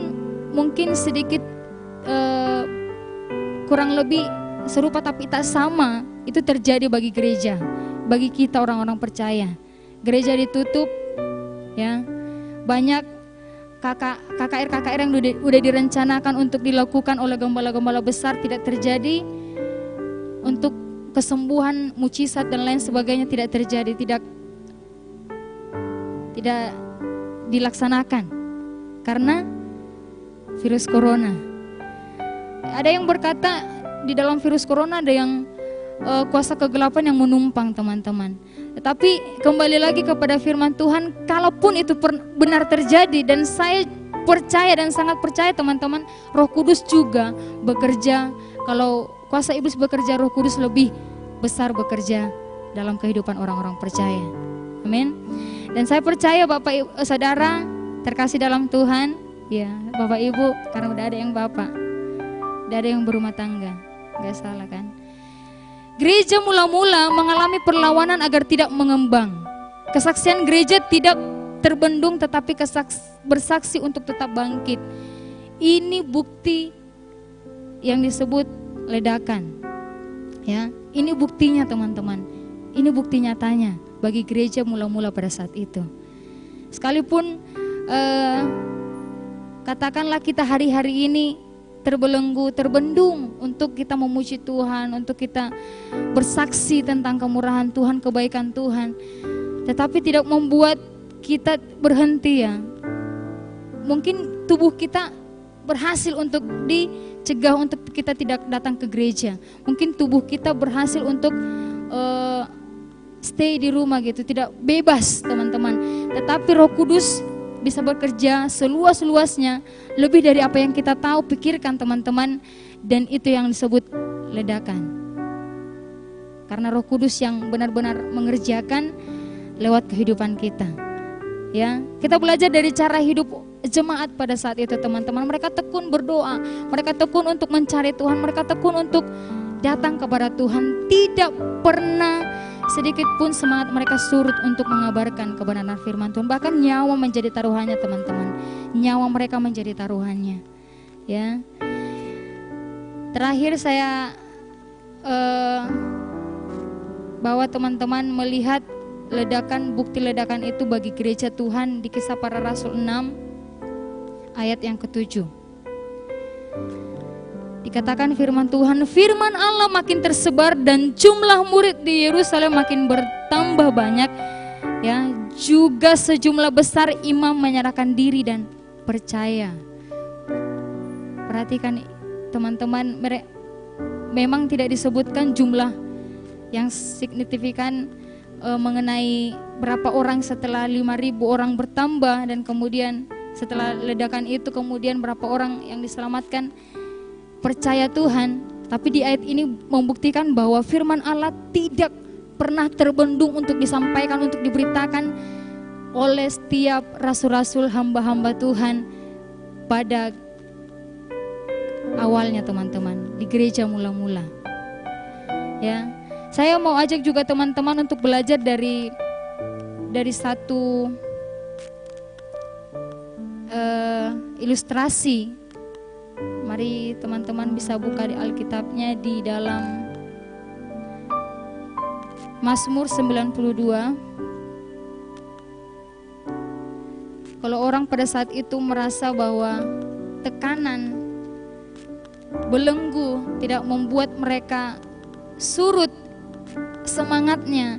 mungkin sedikit kurang lebih serupa tapi tak sama itu terjadi bagi gereja, bagi kita orang-orang percaya. Gereja ditutup, ya, banyak KKR yang udah direncanakan untuk dilakukan oleh gembala-gembala besar tidak terjadi, untuk kesembuhan, mujizat dan lain sebagainya tidak terjadi, tidak dilaksanakan karena virus corona. Ada yang berkata di dalam virus corona ada yang kuasa kegelapan yang menumpang, teman-teman. Tetapi kembali lagi kepada firman Tuhan, kalaupun itu benar terjadi, dan saya percaya dan sangat percaya, teman-teman, Roh Kudus juga bekerja. Kalau kuasa iblis bekerja, Roh Kudus lebih besar bekerja dalam kehidupan orang-orang percaya. Amin. Dan saya percaya Bapak Ibu, saudara terkasih dalam Tuhan, ya Bapak Ibu, karena udah ada yang Bapak, udah ada yang berumah tangga, gak salah kan? Gereja mula-mula mengalami perlawanan agar tidak mengembang. Kesaksian gereja tidak terbendung tetapi bersaksi untuk tetap bangkit. Ini bukti yang disebut ledakan. Ya, ini buktinya, teman-teman. Ini bukti nyatanya bagi gereja mula-mula pada saat itu. Sekalipun katakanlah kita hari-hari ini terbelenggu, terbendung untuk kita memuji Tuhan, untuk kita bersaksi tentang kemurahan Tuhan, kebaikan Tuhan, tetapi tidak membuat kita berhenti, ya. Mungkin tubuh kita berhasil untuk dicegah untuk kita tidak datang ke gereja. Mungkin tubuh kita berhasil untuk stay di rumah gitu, tidak bebas, teman-teman. Tetapi Roh Kudus bisa bekerja seluas-luasnya, lebih dari apa yang kita tahu, pikirkan, teman-teman. Dan itu yang disebut ledakan. Karena Roh Kudus yang benar-benar mengerjakan lewat kehidupan kita. Ya, kita belajar dari cara hidup jemaat pada saat itu, teman-teman. Mereka tekun berdoa, mereka tekun untuk mencari Tuhan, mereka tekun untuk datang kepada Tuhan. Tidak pernah sedikit pun semangat mereka surut untuk mengabarkan kebenaran firman Tuhan. Bahkan nyawa menjadi taruhannya, teman-teman. Nyawa mereka menjadi taruhannya. Ya. Terakhir saya bawa teman-teman melihat ledakan, bukti ledakan itu bagi gereja Tuhan di Kisah Para Rasul 6 ayat yang ke-7. Dikatakan firman Tuhan, firman Allah makin tersebar dan jumlah murid di Yerusalem makin bertambah banyak, ya, juga sejumlah besar imam menyerahkan diri dan percaya. Perhatikan, teman-teman, memang tidak disebutkan jumlah yang signifikan mengenai berapa orang setelah 5.000 orang bertambah, dan kemudian setelah ledakan itu kemudian berapa orang yang diselamatkan percaya Tuhan. Tapi di ayat ini membuktikan bahwa firman Allah tidak pernah terbendung untuk disampaikan, untuk diberitakan oleh setiap rasul-rasul, hamba-hamba Tuhan pada awalnya, teman-teman, di gereja mula-mula. Ya, saya mau ajak juga teman-teman untuk belajar dari satu ilustrasi. Mari teman-teman bisa buka di Alkitabnya di dalam Mazmur 92. Kalau orang pada saat itu merasa bahwa tekanan, belenggu tidak membuat mereka surut semangatnya,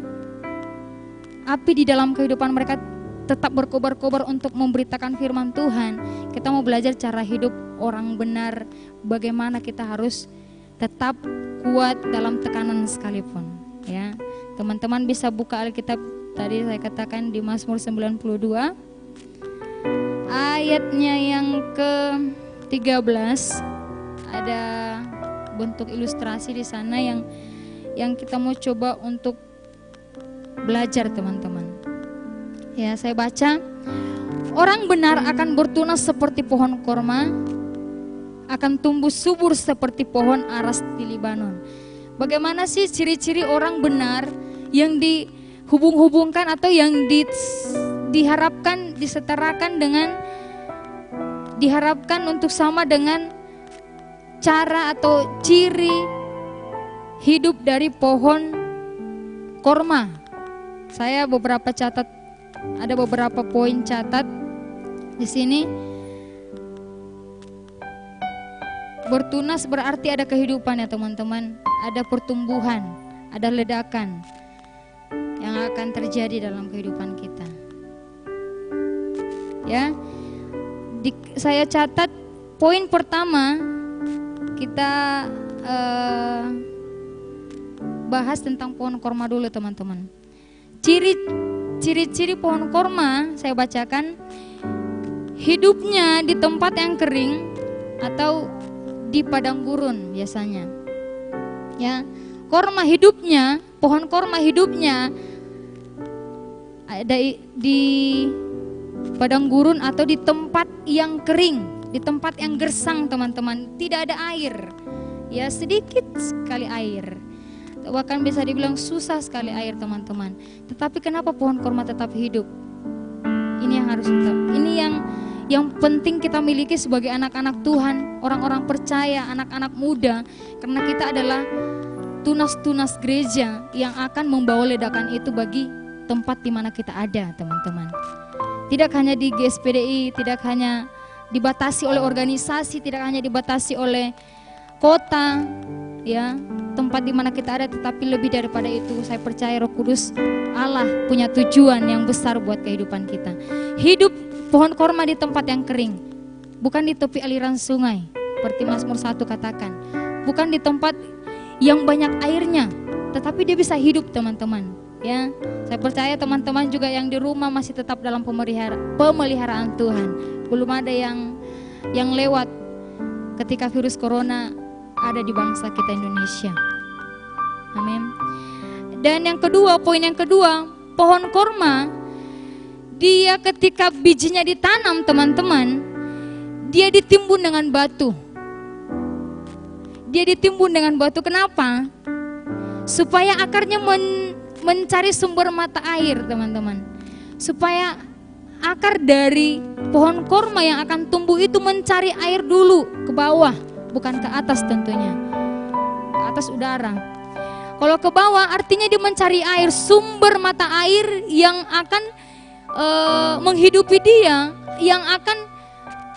api di dalam kehidupan mereka tetap berkobar-kobar untuk memberitakan firman Tuhan. Kita mau belajar cara hidup orang benar, bagaimana kita harus tetap kuat dalam tekanan sekalipun, ya. Teman-teman bisa buka Alkitab tadi saya katakan di Mazmur 92 ayatnya yang ke 13 ada bentuk ilustrasi di sana yang kita mau coba untuk belajar teman-teman. Ya, saya baca. Orang benar akan bertunas seperti pohon korma, akan tumbuh subur seperti pohon aras di Libanon. Bagaimana sih ciri-ciri orang benar yang dihubung-hubungkan atau yang diharapkan, disetarakan dengan, diharapkan untuk sama dengan cara atau ciri hidup dari pohon korma? Saya ada beberapa poin catat di sini. Bertunas berarti ada kehidupan ya teman-teman, ada pertumbuhan, ada ledakan yang akan terjadi dalam kehidupan kita. Ya, saya catat poin pertama kita bahas tentang pohon korma dulu teman-teman. Ciri-ciri pohon korma saya bacakan, hidupnya di tempat yang kering atau di padang gurun biasanya. Ya, pohon korma hidupnya ada di padang gurun atau di tempat yang kering, di tempat yang gersang teman-teman, tidak ada air. Ya, sedikit sekali air. Bahkan bisa dibilang susah sekali air teman-teman. Tetapi kenapa pohon korma tetap hidup? Ini yang harus yang penting kita miliki sebagai anak-anak Tuhan, orang-orang percaya, anak-anak muda, karena kita adalah tunas-tunas gereja yang akan membawa ledakan itu bagi tempat di mana kita ada, teman-teman. Tidak hanya di GSPDI, tidak hanya dibatasi oleh organisasi, tidak hanya dibatasi oleh kota, ya, tempat di mana kita ada, tetapi lebih daripada itu, saya percaya Roh Kudus Allah punya tujuan yang besar buat kehidupan kita. Hidup pohon korma di tempat yang kering, bukan di tepi aliran sungai, seperti Mazmur 1 katakan, bukan di tempat yang banyak airnya, tetapi dia bisa hidup teman-teman. Ya, saya percaya teman-teman juga yang di rumah masih tetap dalam pemeliharaan Tuhan. Belum ada yang lewat ketika virus corona ada di bangsa kita Indonesia. Amin. Dan yang kedua, poin yang kedua, pohon korma, dia ketika bijinya ditanam teman-teman, dia ditimbun dengan batu. Dia ditimbun dengan batu, kenapa? Supaya akarnya mencari sumber mata air teman-teman. Supaya akar dari pohon korma yang akan tumbuh itu mencari air dulu ke bawah, bukan ke atas tentunya, ke atas udara. Kalau ke bawah artinya dia mencari air, sumber mata air yang akan menghidupi dia, yang akan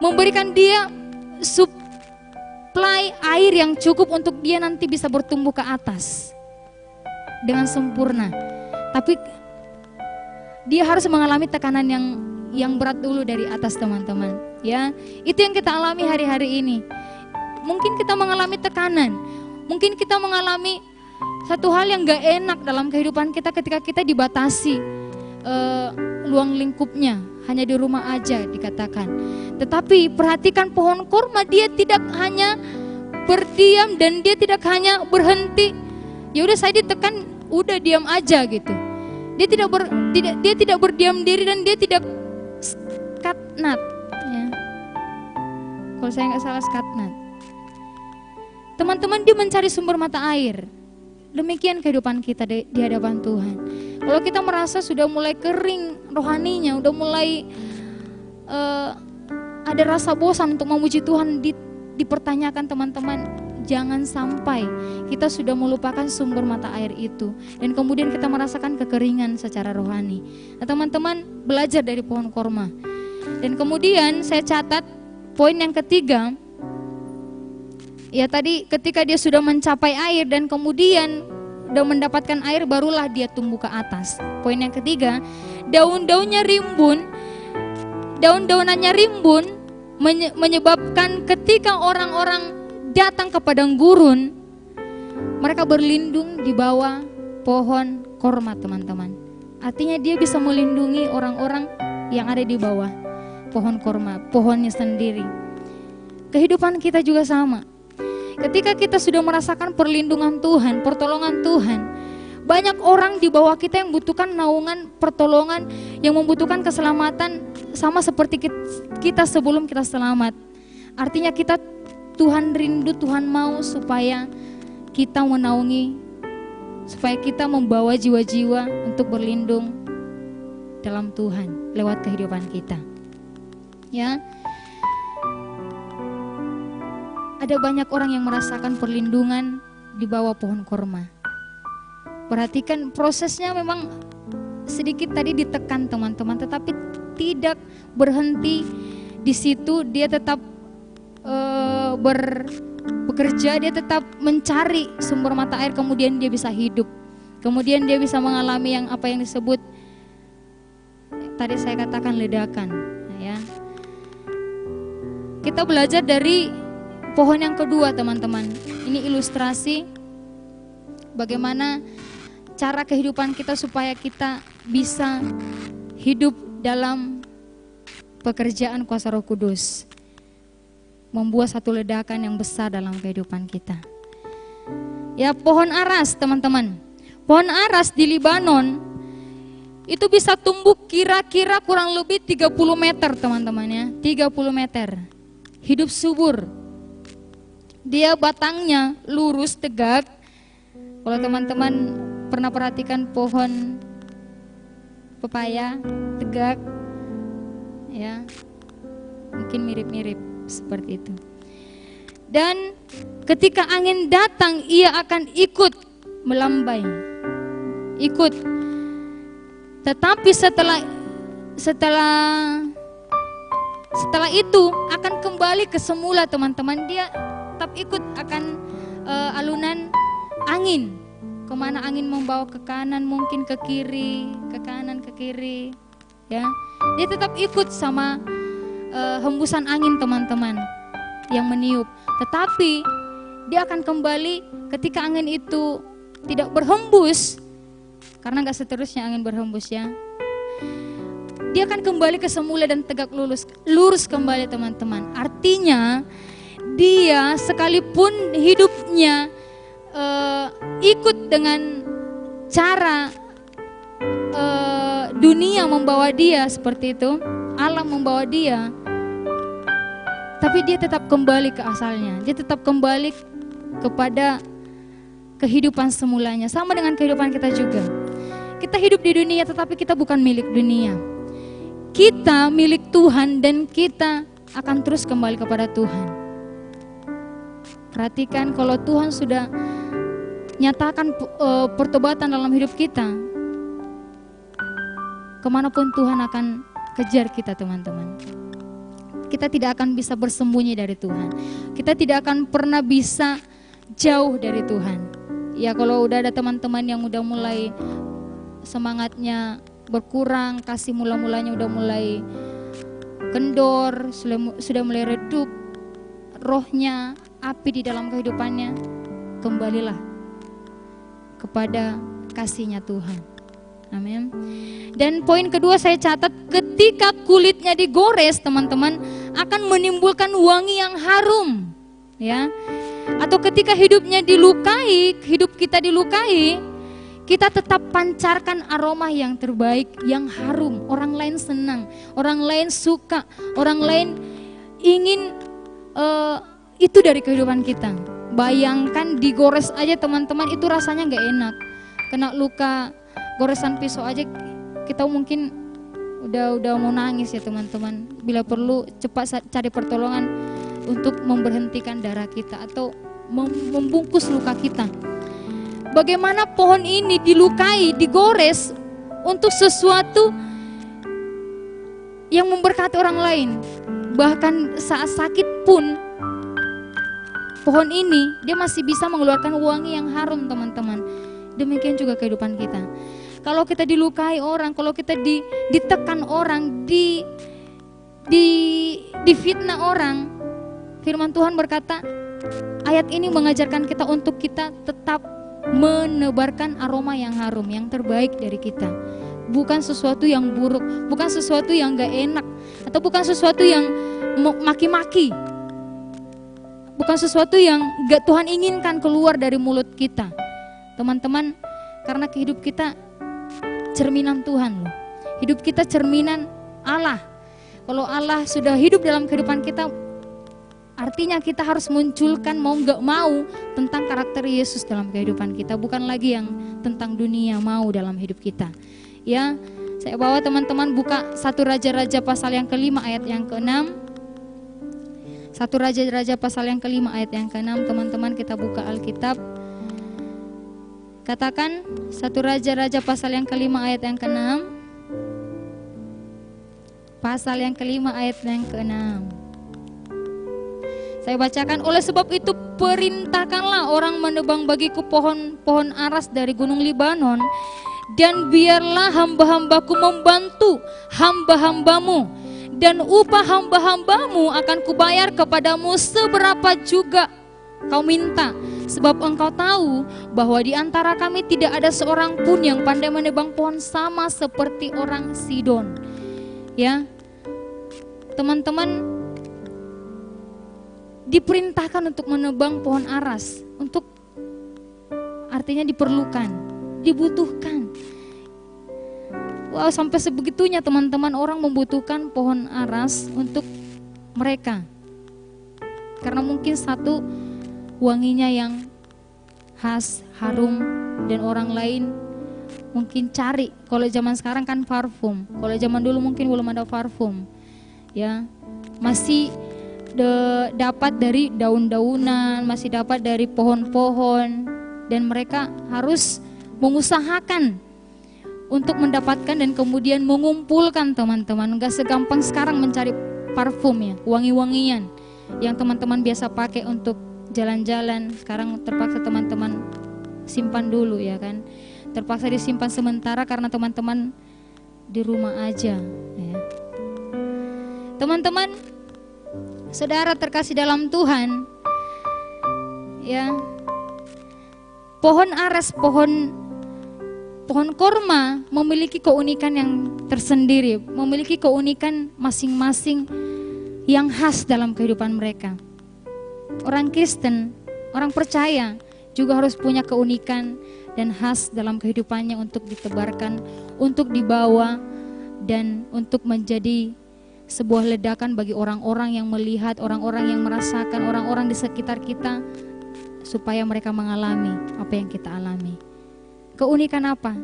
memberikan dia supply air yang cukup untuk dia nanti bisa bertumbuh ke atas dengan sempurna. Tapi dia harus mengalami tekanan yang berat dulu dari atas teman-teman. Ya, itu yang kita alami hari-hari ini. Mungkin kita mengalami tekanan, mungkin kita mengalami satu hal yang gak enak dalam kehidupan kita ketika kita dibatasi luang lingkupnya, hanya di rumah aja dikatakan. Tetapi perhatikan pohon korma, dia tidak hanya berdiam dan dia tidak hanya berhenti. Ya udah saya ditekan, udah diam aja gitu. Dia tidak berdiam diri dan dia tidak skatnat. Ya. Kalau saya nggak salah skatnat. Teman-teman, dia mencari sumber mata air. Demikian kehidupan kita di hadapan Tuhan. Kalau kita merasa sudah mulai kering rohaninya, udah mulai ada rasa bosan untuk memuji Tuhan, dipertanyakan teman-teman, jangan sampai kita sudah melupakan sumber mata air itu dan kemudian kita merasakan kekeringan secara rohani. Nah teman-teman, belajar dari pohon korma. Dan kemudian saya catat poin yang ketiga, ya tadi ketika dia sudah mencapai air dan kemudian udah mendapatkan air, barulah dia tumbuh ke atas. Poin yang ketiga, daun-daunannya rimbun menyebabkan ketika orang-orang datang ke padang gurun, mereka berlindung di bawah pohon korma teman-teman. Artinya dia bisa melindungi orang-orang yang ada di bawah pohon korma, pohonnya sendiri. Kehidupan kita juga sama. Ketika kita sudah merasakan perlindungan Tuhan, pertolongan Tuhan, banyak orang di bawah kita yang membutuhkan naungan, pertolongan, yang membutuhkan keselamatan sama seperti kita sebelum kita selamat. Artinya Tuhan rindu, Tuhan mau supaya kita menaungi, supaya kita membawa jiwa-jiwa untuk berlindung dalam Tuhan lewat kehidupan kita. Ya. Ada banyak orang yang merasakan perlindungan di bawah pohon korma. Perhatikan prosesnya memang sedikit tadi ditekan teman-teman, tetapi tidak berhenti di situ. Dia tetap bekerja, dia tetap mencari sumber mata air, kemudian dia bisa hidup. Kemudian dia bisa mengalami yang apa yang disebut tadi saya katakan ledakan. Ya. Kita belajar dari pohon yang kedua teman-teman. Ini ilustrasi bagaimana cara kehidupan kita supaya kita bisa hidup dalam pekerjaan kuasa Roh Kudus. Membuat satu ledakan yang besar dalam kehidupan kita. Ya, pohon aras teman-teman. Pohon aras di Libanon itu bisa tumbuh kira-kira kurang lebih 30 meter teman-teman ya. 30 meter. Hidup subur. Dia batangnya lurus, tegak. Kalau teman-teman pernah perhatikan pohon pepaya, tegak. Ya. Mungkin mirip-mirip seperti itu. Dan ketika angin datang, ia akan ikut melambai. Ikut. Tetapi setelah itu akan kembali ke semula teman-teman. Dia tetap ikut akan alunan angin. Kemana angin membawa ke kanan, mungkin ke kiri, ke kanan, ke kiri. Ya, dia tetap ikut sama hembusan angin teman-teman yang meniup. Tetapi dia akan kembali ketika angin itu tidak berhembus, karena gak seterusnya angin berhembus ya. Dia akan kembali ke semula dan tegak lurus kembali teman-teman. Artinya dia sekalipun hidupnya ikut dengan cara dunia membawa dia seperti itu, alam membawa dia, tapi dia tetap kembali ke asalnya. Dia tetap kembali kepada kehidupan semulanya. Sama dengan kehidupan kita juga. Kita hidup di dunia tetapi kita bukan milik dunia. Kita milik Tuhan dan kita akan terus kembali kepada Tuhan. Perhatikan, kalau Tuhan sudah nyatakan pertobatan dalam hidup kita, kemanapun Tuhan akan kejar kita teman-teman. Kita tidak akan bisa bersembunyi dari Tuhan. Kita tidak akan pernah bisa jauh dari Tuhan. Ya, kalau udah ada teman-teman yang udah mulai semangatnya berkurang, kasih mula-mulanya udah mulai kendor, sudah mulai redup rohnya, api di dalam kehidupannya, kembalilah kepada kasihnya Tuhan. Amin. Dan poin kedua saya catat, ketika kulitnya digores teman-teman akan menimbulkan wangi yang harum, ya. Atau ketika hidupnya dilukai, hidup kita dilukai, kita tetap pancarkan aroma yang terbaik, yang harum. Orang lain senang, orang lain suka, orang lain ingin itu dari kehidupan kita. Bayangkan digores aja teman-teman, itu rasanya gak enak. Kena luka goresan pisau aja kita mungkin udah mau nangis ya teman-teman. Bila perlu cepat cari pertolongan untuk memberhentikan darah kita atau membungkus luka kita. Bagaimana pohon ini dilukai, digores untuk sesuatu yang memberkati orang lain. Bahkan saat sakit pun pohon ini dia masih bisa mengeluarkan wangi yang harum teman-teman. Demikian juga kehidupan kita. Kalau kita dilukai orang, kalau kita ditekan orang, difitnah orang, firman Tuhan berkata, ayat ini mengajarkan kita untuk kita tetap menebarkan aroma yang harum, yang terbaik dari kita. Bukan sesuatu yang buruk, bukan sesuatu yang gak enak, atau bukan sesuatu yang maki-maki. bukan sesuatu yang gak Tuhan inginkan keluar dari mulut kita. Teman-teman, karena hidup kita cerminan Tuhan loh. Hidup kita cerminan Allah. Kalau Allah sudah hidup dalam kehidupan kita, artinya kita harus munculkan mau gak mau tentang karakter Yesus dalam kehidupan kita, bukan lagi yang tentang dunia mau dalam hidup kita. Ya, saya bawa teman-teman buka 1 Raja-Raja pasal yang ke-5 ayat yang ke-6. 1 Raja-Raja pasal yang ke-5 ayat yang ke-6, teman-teman kita buka Alkitab. Katakan 1 Raja-Raja pasal yang ke-5 ayat yang ke-6. Pasal yang ke-5 ayat yang ke-6. Saya bacakan, oleh sebab itu perintahkanlah orang menebang bagiku pohon-pohon aras dari gunung Libanon, dan biarlah hamba-hambaku membantu hamba-hambamu, dan upah hamba-hambamu akan kubayar kepadamu seberapa juga kau minta. Sebab engkau tahu bahwa di antara kami tidak ada seorang pun yang pandai menebang pohon sama seperti orang Sidon. Ya, teman-teman, diperintahkan untuk menebang pohon aras, untuk artinya diperlukan, dibutuhkan. Wow, sampai sebegitunya teman-teman, orang membutuhkan pohon aras untuk mereka. Karena mungkin satu, wanginya yang khas, harum, dan orang lain mungkin cari. Kalau zaman sekarang kan parfum, kalau zaman dulu mungkin belum ada parfum. Ya, masih dapat dari daun-daunan, masih dapat dari pohon-pohon, dan mereka harus mengusahakan untuk mendapatkan dan kemudian mengumpulkan teman-teman. Enggak segampang sekarang mencari parfum ya, wangi-wangian yang teman-teman biasa pakai untuk jalan-jalan. Sekarang terpaksa teman-teman simpan dulu ya kan, terpaksa disimpan sementara karena teman-teman di rumah aja ya. Teman-teman, saudara terkasih dalam Tuhan, ya, pohon aras, pohon korma memiliki keunikan yang tersendiri, memiliki keunikan masing-masing yang khas dalam kehidupan mereka. Orang Kristen, orang percaya juga harus punya keunikan dan khas dalam kehidupannya untuk ditebarkan, untuk dibawa, dan untuk menjadi sebuah ledakan bagi orang-orang yang melihat, orang-orang yang merasakan, orang-orang di sekitar kita, supaya mereka mengalami apa yang kita alami. Keunikan apa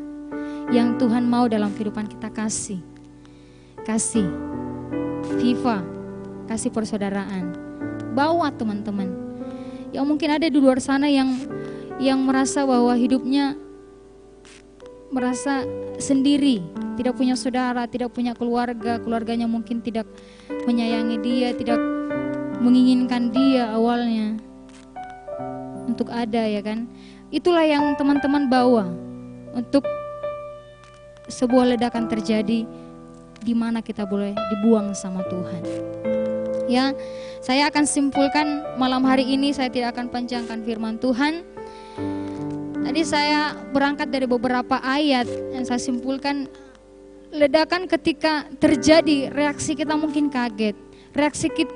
yang Tuhan mau dalam kehidupan kita? Kasih, Viva, kasih persaudaraan. Bawa teman-teman yang mungkin ada di luar sana yang merasa bahwa hidupnya merasa sendiri, tidak punya saudara, tidak punya keluarga, keluarganya mungkin tidak menyayangi dia, tidak menginginkan dia awalnya untuk ada ya kan. Itulah yang teman-teman bawa untuk sebuah ledakan terjadi di mana kita boleh dibuang sama Tuhan. Ya, saya akan simpulkan malam hari ini, saya tidak akan panjangkan firman Tuhan. Tadi saya berangkat dari beberapa ayat yang saya simpulkan. Ledakan ketika terjadi, reaksi kita mungkin kaget, reaksi kita,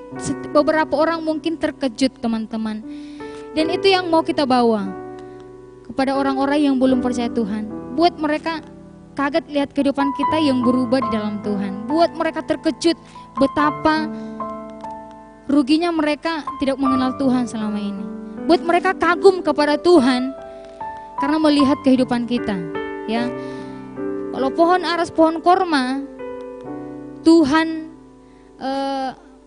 beberapa orang mungkin terkejut teman-teman. Dan itu yang mau kita bawa kepada orang-orang yang belum percaya Tuhan. Buat mereka kaget lihat kehidupan kita yang berubah di dalam Tuhan. Buat mereka terkejut betapa ruginya mereka tidak mengenal Tuhan selama ini. Buat mereka kagum kepada Tuhan karena melihat kehidupan kita, ya. Kalau pohon aras, pohon korma, Tuhan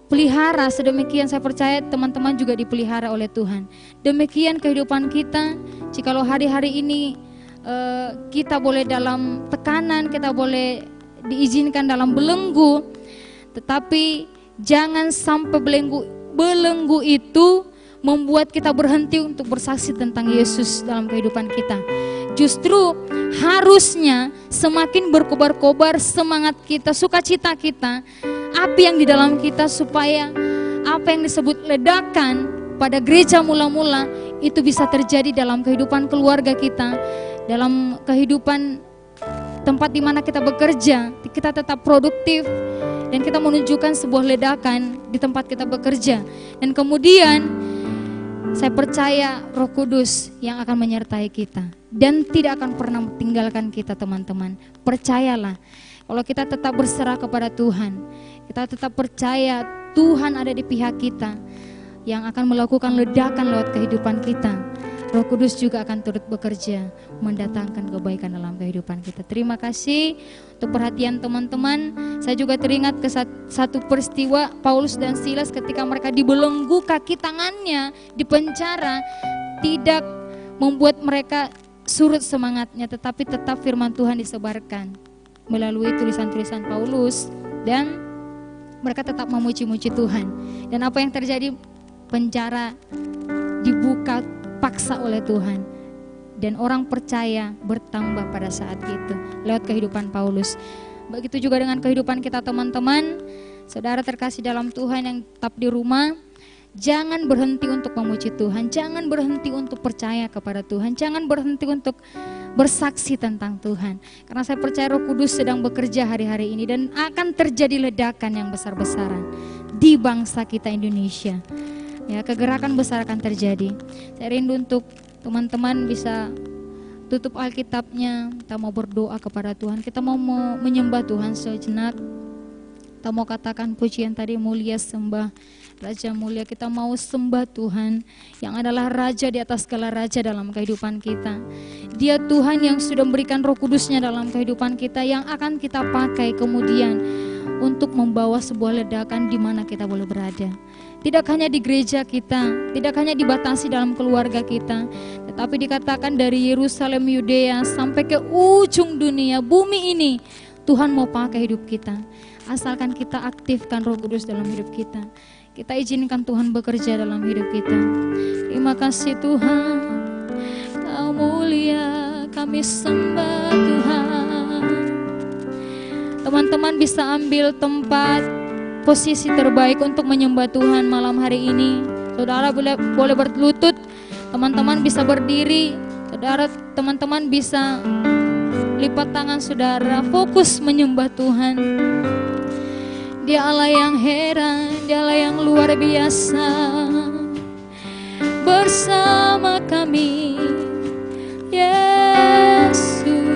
pelihara sedemikian, saya percaya teman-teman juga dipelihara oleh Tuhan. Demikian kehidupan kita, jikalau hari-hari ini kita boleh dalam tekanan, kita boleh diizinkan dalam belenggu, tetapi jangan sampai belenggu itu membuat kita berhenti untuk bersaksi tentang Yesus dalam kehidupan kita. Justru harusnya semakin berkobar-kobar semangat kita, sukacita kita, api yang di dalam kita, supaya apa yang disebut ledakan pada gereja mula-mula itu bisa terjadi dalam kehidupan keluarga kita, dalam kehidupan tempat di mana kita bekerja, kita tetap produktif dan kita menunjukkan sebuah ledakan di tempat kita bekerja. Dan kemudian Saya percaya Roh Kudus yang akan menyertai kita dan tidak akan pernah meninggalkan kita, teman-teman. Percayalah, kalau kita tetap berserah kepada Tuhan, kita tetap percaya Tuhan ada di pihak kita yang akan melakukan ledakan lewat kehidupan kita. Roh Kudus juga akan turut bekerja mendatangkan kebaikan dalam kehidupan kita. Terima kasih untuk perhatian teman-teman. Saya juga teringat ke satu peristiwa Paulus dan Silas ketika mereka dibelenggu kaki tangannya di penjara, tidak membuat mereka surut semangatnya, tetapi tetap firman Tuhan disebarkan melalui tulisan-tulisan Paulus dan mereka tetap memuji-muji Tuhan. Dan apa yang terjadi? Penjara dibuka paksa oleh Tuhan dan orang percaya bertambah pada saat itu lewat kehidupan Paulus. Begitu juga dengan kehidupan kita, teman-teman. Saudara terkasih dalam Tuhan yang tetap di rumah, jangan berhenti untuk memuji Tuhan, jangan berhenti untuk percaya kepada Tuhan, jangan berhenti untuk bersaksi tentang Tuhan. Karena saya percaya Roh Kudus sedang bekerja hari-hari ini dan akan terjadi ledakan yang besar-besaran di bangsa kita Indonesia. Ya, kegerakan besar akan terjadi. Saya rindu untuk teman-teman bisa tutup Alkitabnya. Kita mau berdoa kepada Tuhan. Kita mau menyembah Tuhan sejenak. Kita mau katakan pujian tadi, mulia sembah Raja mulia. Kita mau sembah Tuhan yang adalah Raja di atas segala raja dalam kehidupan kita. Dia Tuhan yang sudah memberikan Roh Kudusnya dalam kehidupan kita, yang akan kita pakai kemudian untuk membawa sebuah ledakan di mana kita boleh berada. Tidak hanya di gereja kita, tidak hanya dibatasi dalam keluarga kita, tetapi dikatakan dari Yerusalem, Yudea sampai ke ujung dunia, bumi ini Tuhan mau pakai hidup kita. Asalkan kita aktifkan Roh Kudus dalam hidup kita. Kita izinkan Tuhan bekerja dalam hidup kita. Terima kasih Tuhan, Kau mulia, kami sembah Tuhan. Teman-teman bisa ambil tempat posisi terbaik untuk menyembah Tuhan malam hari ini. Saudara boleh berlutut, teman-teman bisa berdiri, saudara teman-teman bisa lipat tangan saudara, fokus menyembah Tuhan. Dia Allah yang heran, Dia Allah yang luar biasa. Bersama kami, Yesus.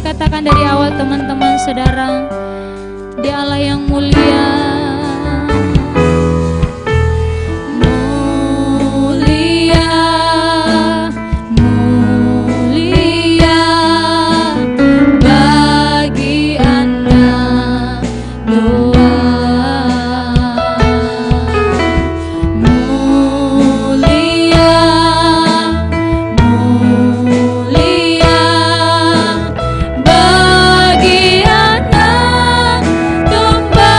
Katakan dari awal teman-teman saudara, Dia Allah yang mulia. Mulia, mulia bagi anak doa. Mulia, mulia bagi anak domba.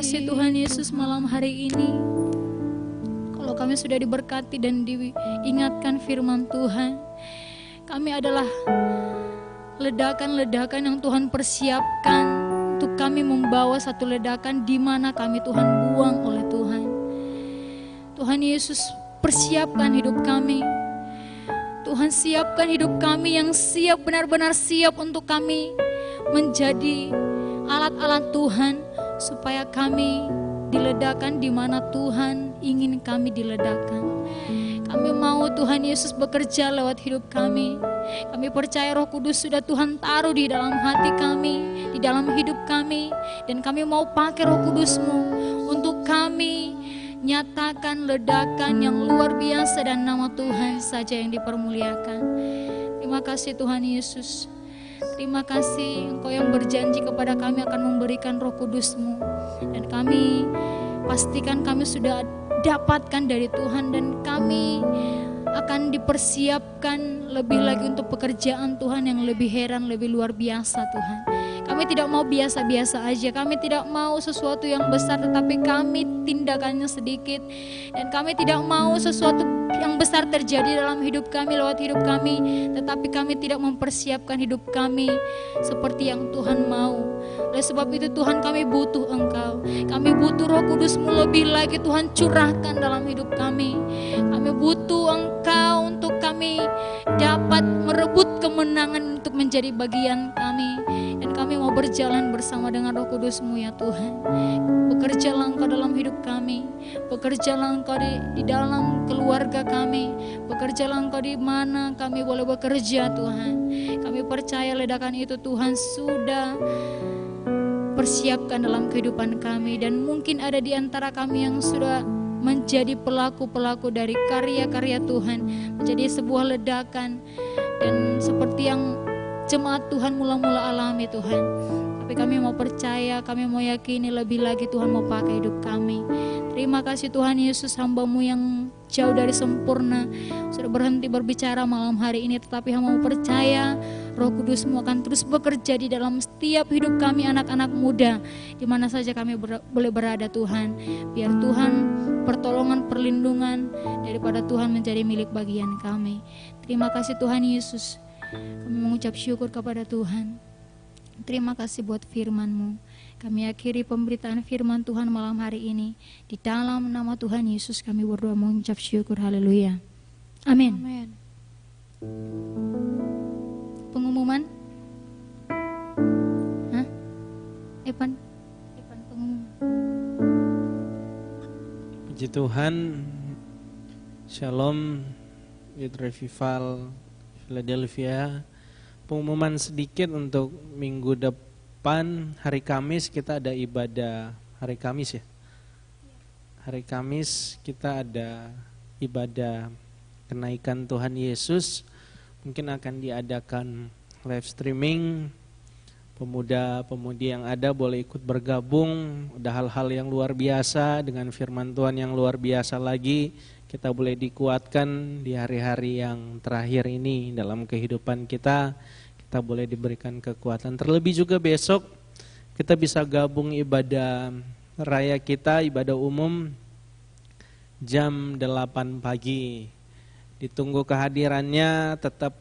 kasih Tuhan Yesus malam hari ini. Kalau kami sudah diberkati dan diingatkan firman Tuhan, kami adalah ledakan-ledakan yang Tuhan persiapkan untuk kami membawa satu ledakan di mana kami Tuhan buang oleh Tuhan. Tuhan Yesus persiapkan hidup kami. Tuhan siapkan hidup kami yang siap, benar-benar siap untuk kami menjadi alat-alat Tuhan, supaya kami diledakkan di mana Tuhan ingin kami diledakkan. Kami mau Tuhan Yesus bekerja lewat hidup kami. Kami percaya Roh Kudus sudah Tuhan taruh di dalam hati kami, di dalam hidup kami, dan kami mau pakai Roh Kudus-Mu untuk kami nyatakan ledakan yang luar biasa dan nama Tuhan saja yang dipermuliakan. Terima kasih Tuhan Yesus. Terima kasih Engkau yang berjanji kepada kami akan memberikan Roh Kudus-Mu, dan kami pastikan kami sudah dapatkan dari Tuhan, dan kami akan dipersiapkan lebih lagi untuk pekerjaan Tuhan yang lebih heran, lebih luar biasa Tuhan. Kami tidak mau biasa-biasa aja. Kami tidak mau sesuatu yang besar, tetapi kami tindakannya sedikit. Dan kami tidak mau sesuatu yang besar terjadi dalam hidup kami, lewat hidup kami, tetapi kami tidak mempersiapkan hidup kami seperti yang Tuhan mau. Oleh sebab itu Tuhan, kami butuh Engkau. Kami butuh Roh Kudus-Mu lebih lagi, Tuhan, curahkan dalam hidup kami. Kami butuh Engkau untuk kami dapat merebut kemenangan untuk menjadi bagian kami. Dan kami mau berjalan bersama dengan Roh Kudus-Mu ya Tuhan. Bekerjalah Engkau dalam hidup kami. Bekerjalah Engkau di dalam keluarga kami. Bekerjalah Engkau di mana kami boleh bekerja Tuhan. Kami percaya ledakan itu Tuhan sudah persiapkan dalam kehidupan kami. Dan mungkin ada di antara kami yang sudah menjadi pelaku-pelaku dari karya-karya Tuhan, menjadi sebuah ledakan. Dan seperti yang jemaat Tuhan mula-mula alami Tuhan, tapi kami mau percaya, kami mau yakini lebih lagi Tuhan mau pakai hidup kami. Terima kasih Tuhan Yesus, hamba-Mu yang jauh dari sempurna sudah berhenti berbicara malam hari ini, tetapi hamba mau percaya Roh Kudus-Mu akan terus bekerja di dalam setiap hidup kami anak-anak muda, di mana saja kami boleh berada Tuhan. Biar Tuhan pertolongan, perlindungan daripada Tuhan menjadi milik bagian kami. Terima kasih Tuhan Yesus. Kami mengucap syukur kepada Tuhan. Terima kasih buat firman-Mu. Kami akhiri pemberitaan firman Tuhan malam hari ini. Di dalam nama Tuhan Yesus kami berdoa mengucap syukur. Haleluya. Amin. Amin. Pengumuman? Hah? Evan pengumuman. Puji Tuhan. Shalom Youth Revival Philadelphia. Pengumuman sedikit untuk minggu depan, hari Kamis kita ada ibadah hari Kamis ya. Hari Kamis kita ada ibadah kenaikan Tuhan Yesus. Mungkin akan diadakan live streaming. Pemuda-pemudi yang ada boleh ikut bergabung. Ada hal-hal yang luar biasa dengan firman Tuhan yang luar biasa lagi. Kita boleh dikuatkan di hari-hari yang terakhir ini dalam kehidupan kita. Kita boleh diberikan kekuatan. Terlebih juga besok kita bisa gabung ibadah raya kita, ibadah umum jam 8 pagi. Ditunggu kehadirannya, tetap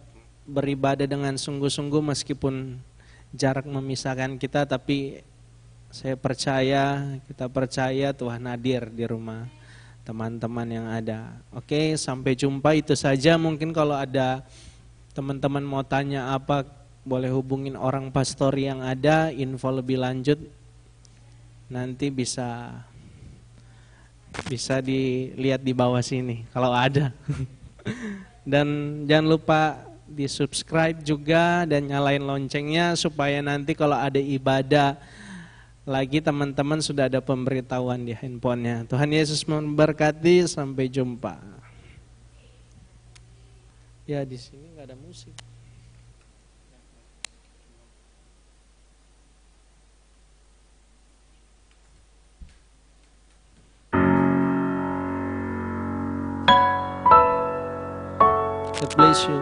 beribadah dengan sungguh-sungguh meskipun jarak memisahkan kita, tapi kita percaya Tuhan hadir di rumah teman-teman yang ada. Oke, sampai jumpa, itu saja. Mungkin kalau ada teman-teman mau tanya apa, boleh hubungin orang pastor yang ada, info lebih lanjut nanti bisa dilihat di bawah sini kalau ada. Dan jangan lupa di subscribe juga dan nyalain loncengnya supaya nanti kalau ada ibadah lagi teman-teman sudah ada pemberitahuan di handphonenya. Tuhan Yesus memberkati, sampai jumpa. Ya, di sini nggak ada musik. God bless you.